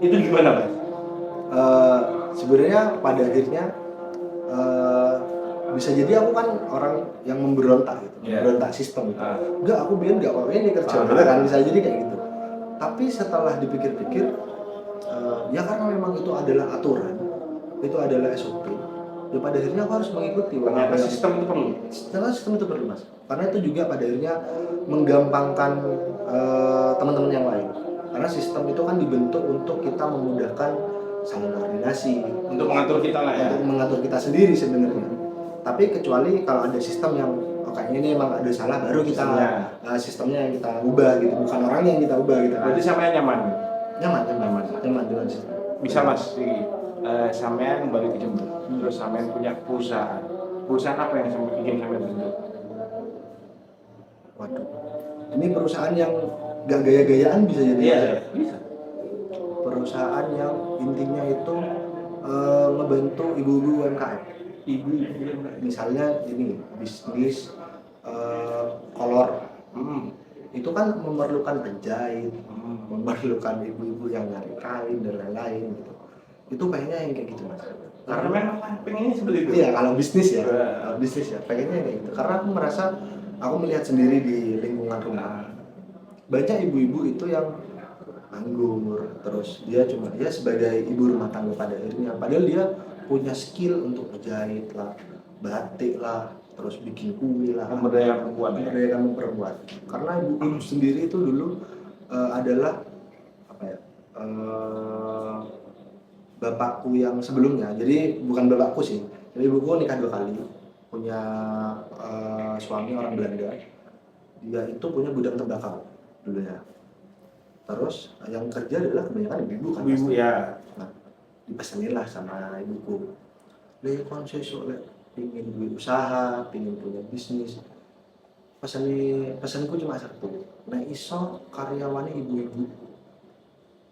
itu gimana Mas? Sebenarnya pada akhirnya bisa jadi aku kan orang yang memberontak gitu, memberontak sistem gitu. Enggak, aku biar enggak apa-apa ini kerja, kan bisa jadi kayak gitu. Tapi setelah dipikir-pikir, ya karena memang itu adalah aturan, itu adalah SOP. Ya pada akhirnya aku harus mengikuti. Ternyata sistem itu perlu. Setelah sistem itu perlu mas, karena itu juga pada akhirnya menggampangkan teman-teman yang lain. Karena sistem itu kan dibentuk untuk kita memudahkan saling koordinasi, untuk mengatur kita lah ya. Untuk mengatur kita sendiri sebenarnya. Tapi kecuali kalau ada sistem yang kayaknya ini emang ada salah, baru kita sistemnya yang kita ubah gitu, bukan orangnya yang kita ubah gitu. Berarti sampean nyaman dengan sistem. Bisa mas, sampean kembali ke Jember, terus sampean punya perusahaan apa yang ingin sampean bentuk? Waduh, ini perusahaan yang gak gaya-gayaan bisa jadi. Iya, bisa. Perusahaan yang intinya itu ngebantu ibu-ibu UMKM. Misalnya ini bisnis kolor, itu kan memerlukan penjahit, memerlukan ibu-ibu yang nyari kain dan lain-lain gitu. Itu pengennya yang kayak gitu mas. Karena memang pengennya seperti itu. Iya kalau bisnis ya, pengennya kayak gitu. Karena aku merasa, aku melihat sendiri di lingkungan rumah, banyak ibu-ibu itu yang nganggur, terus dia cuma ya sebagai ibu rumah tangga pada akhirnya, padahal dia punya skill untuk menjahit lah, batik lah, terus bikin kue lah, memberdayakan perempuan. Karena ibu sendiri itu dulu adalah apa ya, bapakku yang sebelumnya. Jadi bukan bapakku sih. Jadi ibuku nikah 2 kali. Punya suami orang Belanda. Dia itu punya gudang tembakau dulu ya. Terus yang kerja adalah kebanyakan ibu kan. Ibu pasti. ya. Nah, dipesenin lah sama ibuku. Dia kon sesuk lek pingin duit usaha, pingin punya bisnis. Pesanku cuma satu. Nek iso karyawane ibu-ibu.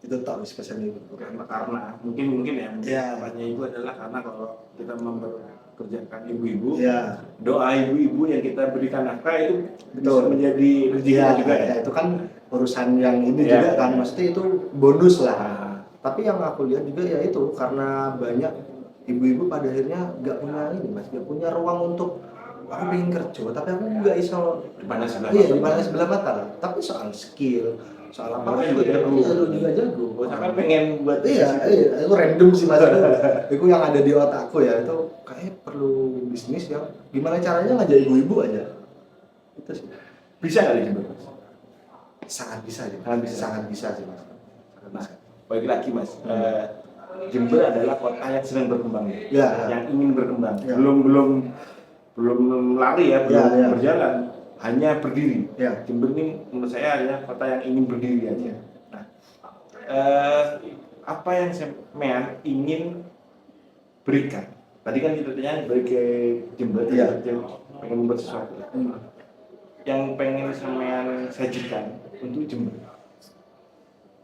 Itu tak wis pesan ibu. Karena mungkin ya Iya. bapaknya ibu adalah karena kalau kita memperkerjakan ibu-ibu, Iya. doa ibu-ibu yang kita berikan nafkah itu bisa Betul. menjadi rezeki Iya, kita juga ya. itu kan urusan yang ini Iya, juga kan, iya. maksudnya itu bonus lah. Nah, Tapi yang aku lihat juga ya itu karena banyak ibu-ibu pada akhirnya nggak punya ini mas, nggak punya ruang untuk aku pengen kerja, tapi aku nggak iso. dipandang sebelah Iya, mata. dipandang sebelah mata lah. Tapi soal skill, soal apa Lu kan juga jago. iya, lu juga jago. Gua sampai pengen buat Iya, itu random sih mas. Itu yang ada di otakku ya, itu kayak perlu bisnis yang gimana caranya ngajak ibu-ibu aja. Itu sih. bisa nggak di Jember, Mas? Sangat bisa sih, Sangat bisa. sangat bisa sih mas. Sangat Nah, bisa. balik lagi Mas, Jember adalah kota yang sedang berkembang, Ya. yang ingin berkembang, Ya. belum lari ya, belum Ya. berjalan, hanya berdiri. Ya. Jember ini menurut saya adalah kota yang ingin berdiri aja. Nah, apa yang Mean ingin berikan? Tadi kan kita tanya balik ke Jember, Iya. pengen membuat sesuatu. Yang pengen Mean sajikan untuk Jember.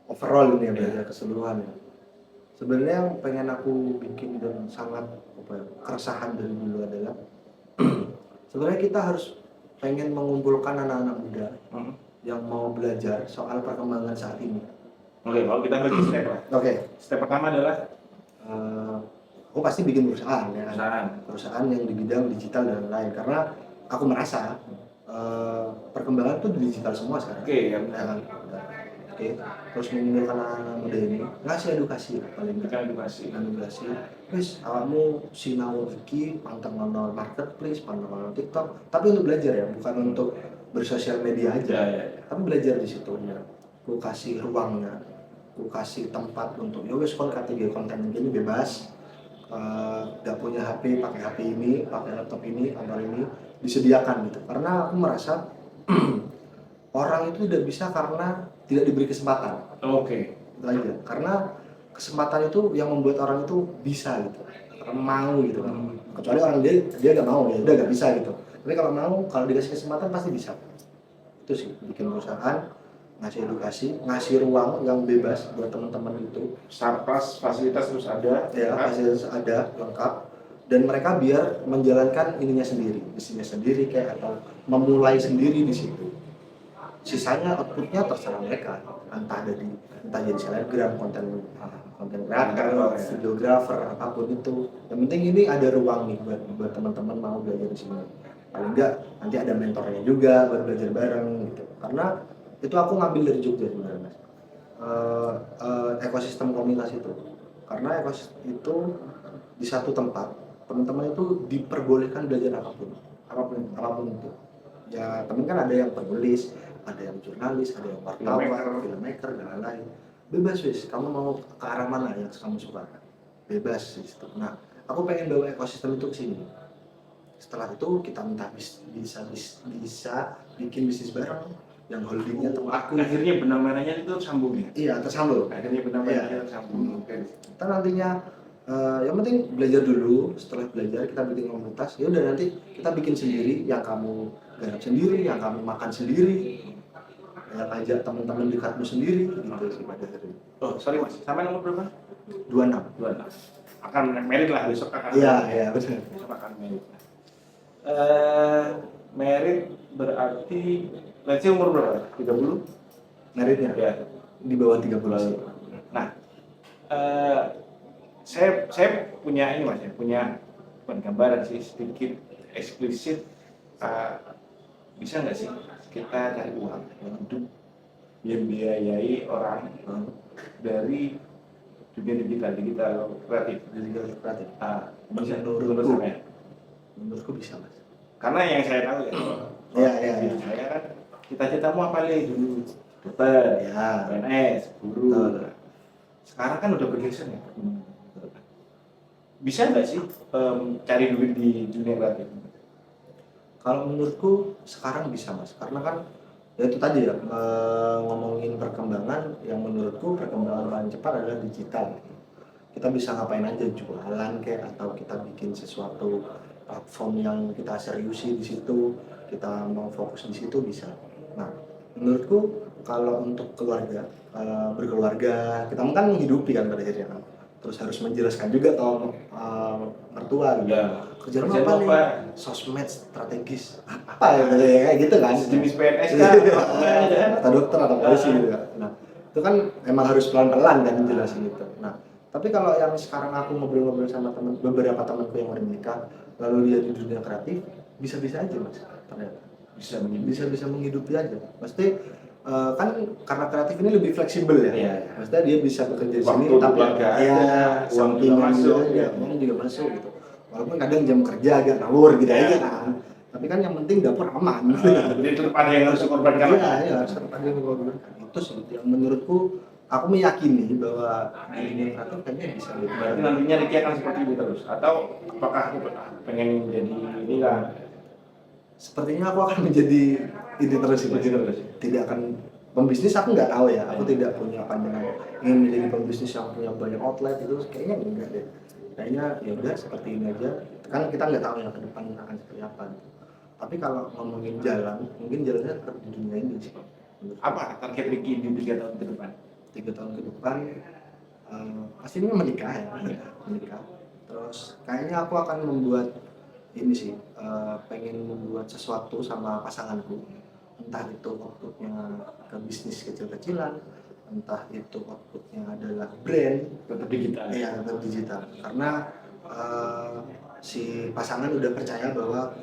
Overall ini ya berarti keseluruhan ya. Sebenarnya yang pengen aku bikin dan sangat keresahan dari dulu adalah sebenarnya kita harus pengen mengumpulkan anak-anak muda yang mau belajar soal perkembangan saat ini. Oke, kalau kita bagi step lah. Oke. Step pertama adalah Aku pasti bikin perusahaan ya. perusahaan. Yang di bidang digital dan lain-lain karena aku merasa perkembangan tuh digital semua sekarang. Oke, yang Ya kan? Oke. Terus mengumpulkan anak-anak muda ini ngasih edukasi paling kita edukasi. edukasi. Wis awakmu sinau iki panteng ono marketplace, panteng ono TikTok, tapi untuk belajar ya, bukan untuk bersosial media aja. Ya. Tapi belajar di situ ya. Aku kasih ruangnya, aku kasih tempat untuk ya wis kon kategori konten ini bebas. Gak punya HP, pakai HP ini, pakai laptop ini, kantor ini disediakan gitu. Karena aku merasa orang itu tidak bisa karena tidak diberi kesempatan. Oke. Itu aja. Karena kesempatan itu yang membuat orang itu bisa gitu. Karena mau gitu kan. Kecuali orang dia nggak mau ya, udah nggak bisa gitu. Tapi kalau mau, kalau dikasih kesempatan pasti bisa. Itu sih bikin perusahaan, ngasih edukasi, ngasih ruang yang bebas buat teman-teman itu. Sarpas, fasilitas terus ada. Ya, fasilitas ada lengkap. Dan mereka biar menjalankan ininya sendiri, bisnisnya sendiri kayak atau memulai sendiri di situ. Sisanya outputnya terserah mereka, entah jadi selebgram, konten kreator, videographer, apapun itu. Yang penting ini ada ruang nih buat teman-teman mau belajar di sini. Paling enggak nanti ada mentornya juga buat belajar bareng gitu. Karena itu aku ngambil dari Jogja sebenarnya mas. Ekosistem komunitas itu. Karena ekosistem itu di satu tempat teman-teman itu diperbolehkan belajar apapun itu. Ya temen kan ada yang penulis, ada yang jurnalis, ada yang wartawan, filmmaker dan lain-lain. Bebas wis, kamu mau ke arah mana yang kamu suka? Bebas di situ. Nah, aku pengen bawa ekosistem itu ke sini. Setelah itu kita minta bisa bikin bisnis bareng yang holdingnya teman aku. Akhirnya benang merahnya itu tersambung ya? Iya, tersambung. Akhirnya benang merahnya tersambung. Oke. Kita nantinya yang penting belajar dulu. Setelah belajar kita bikin komunitas. Ya udah nanti kita bikin sendiri, yang kamu garap sendiri, yang kamu makan sendiri, yang ajak teman-teman dekatmu sendiri gitu sih pada hari. Oh, sorry Mas. Sampai nomor berapa? 26. 26. Akan merit lah besok akan. Iya, benar. Besok akan merit. Merit berarti let's say umur berapa? 30? Meritnya Ya. di bawah 30 sih. Nah, saya punya ini Mas ya, punya bukan gambaran sih, sedikit eksplisit. Bisa nggak sih kita cari uang untuk membiayai orang dari dunia digital kreatif? Digital kreatif. Bisa Menurutku. ya? Menurutku bisa mas. Karena yang saya tahu ya, Iya. saya kan cita-citamu apa nih dulu? Dokter, Ya. PNS, guru. Betul. Sekarang kan udah bergeser ya. bisa nggak sih cari duit di dunia kreatif? Kalau menurutku sekarang bisa Mas, karena kan ya itu tadi ya, ngomongin perkembangan, yang menurutku perkembangan paling cepat adalah digital. Kita bisa ngapain aja, jualan kayak, atau kita bikin sesuatu platform yang kita seriusi di situ, kita mau fokus di situ bisa. Nah, menurutku kalau untuk keluarga, berkeluarga, kita kan menghidupi kan pada akhirnya kan. Terus harus menjelaskan juga ke mertua gitu. Ya. Kerjaan Kerjaan apa nih? apa? Sosmed strategis. Apa ya kayak gitu kan? Sejenis PNS kan? Atau dokter atau polisi gitu kan. Nah, itu kan emang harus pelan-pelan kan jelasin itu. Nah, tapi kalau yang sekarang aku ngobrol-ngobrol sama beberapa temanku yang udah menikah, lalu dia di dunia kreatif, bisa-bisa aja Mas. Ternyata bisa menghidupi aja. Pasti kan karena kreatif ini lebih fleksibel ya. Iya. Maksudnya dia bisa bekerja di Waktu sini tapi keluarga ada, ya uang juga sampingan masuk, juga, ya. uang juga masuk gitu. Walaupun kadang jam kerja agak ngawur gitu Iya. aja kan. Tapi kan yang penting dapur aman. Jadi tetap ada yang harus dikorbankan. Iya, harus ada yang dikorbankan. Itu sih yang menurutku, aku meyakini bahwa di dunia kreatif kayaknya bisa lebih. Berarti nantinya Ricky akan seperti ini terus? Atau apakah pengen jadi ini lah? Sepertinya aku akan menjadi ini terus sih, Mas. Ini terus. Tidak akan pembisnis, aku nggak tahu ya. Aku tidak punya pandangan ingin menjadi pembisnis yang punya banyak outlet, itu kayaknya enggak deh. Kayaknya ya udah seperti ini aja. Kan kita nggak tahu yang ke depan akan seperti apa. Tapi kalau ngomongin jalan, mungkin jalannya tetap di dunia ini sih. Apa target Ricky di 3 tahun ke depan? 3 tahun ke depan pastinya menikah ya, menikah. Terus kayaknya aku akan membuat ini sih, pengen membuat sesuatu sama pasanganku, entah itu outputnya ke bisnis kecil-kecilan, entah itu outputnya adalah brand, Tetap digital. ya tetap digital. Karena si pasangan udah percaya bahwa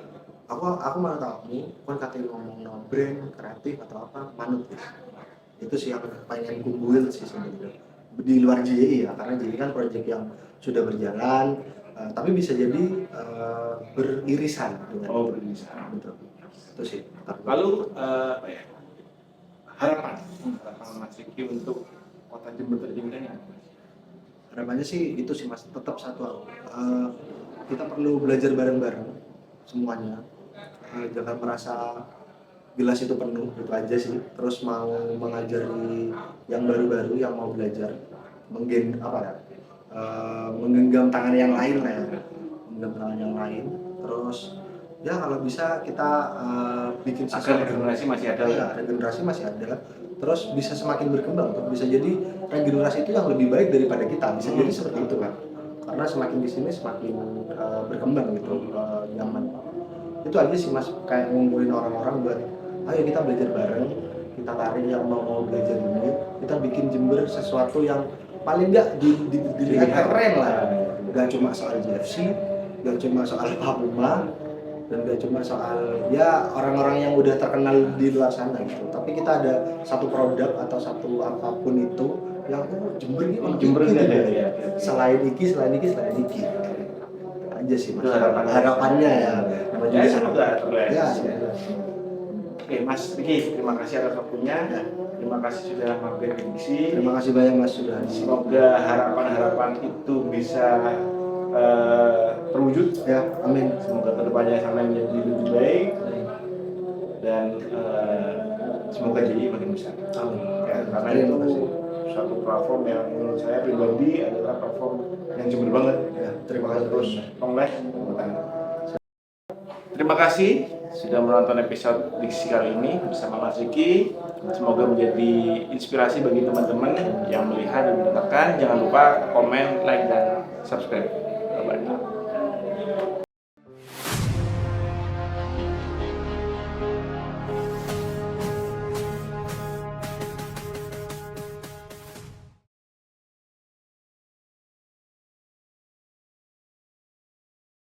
aku mau tahu kamu kan katanya ngomong no brand kreatif atau apa, manut ya. Itu sih yang pengen kumpulin sih sebenarnya di luar JI ya, karena JI kan proyek yang sudah berjalan, tapi bisa jadi beririsan dengan Beririsan. betul. Itu sih. Lalu apa ya? Harapan Mas Ricky untuk kota Jember tercinta. Harapannya sih itu sih Mas, tetap satu, kita perlu belajar bareng-bareng semuanya. Jangan merasa gelas itu penuh, itu aja sih. Terus mau mengajari yang baru-baru yang mau belajar, menggenggam tangan yang lain lah ya, menggenggam tangan yang lain. Terus ya kalau bisa kita bikin Agar regenerasi masih ada. Ya, regenerasi masih ada. Terus bisa semakin berkembang, bisa jadi regenerasi itu yang lebih baik daripada kita, bisa jadi seperti itu kan. Karena semakin di sini semakin berkembang gitu, nyaman. Itu aja sih Mas, kayak ngumpulin orang-orang buat ayo kita belajar bareng, kita tarik yang mau belajar ini, kita bikin Jember sesuatu yang paling enggak dilihat keren lah. Gak cuma soal JFC, gak cuma soal Papuma, dan gak cuma soal ya orang-orang yang udah terkenal di luar sana gitu. Tapi kita ada satu produk atau satu apapun itu yang Jember ini Jember ini ada ya. Selain iki aja sih Mas. Itu Harapannya ya. Ya semoga terrealisasi. Ya, semoga. Oke Mas Ricky, terima kasih atas waktunya. Terima kasih sudah mampir ke Diksi. Terima kasih banyak Mas sudah di sini. Semoga harapan-harapan itu bisa terwujud. Ya, amin. Semoga kedepannya sampai menjadi lebih baik dan semoga jadi makin besar. Amin. Ya, karena Terima itu kasih. satu platform yang menurut saya pribadi adalah platform yang Jember banget. Ya, terima kasih Terus Tongles. Terima kasih sudah menonton episode Diksi kali ini bersama Mas Ricky. Semoga menjadi inspirasi bagi teman-teman yang melihat dan mendengarkan. Jangan lupa komen, like, dan subscribe. Bye-bye.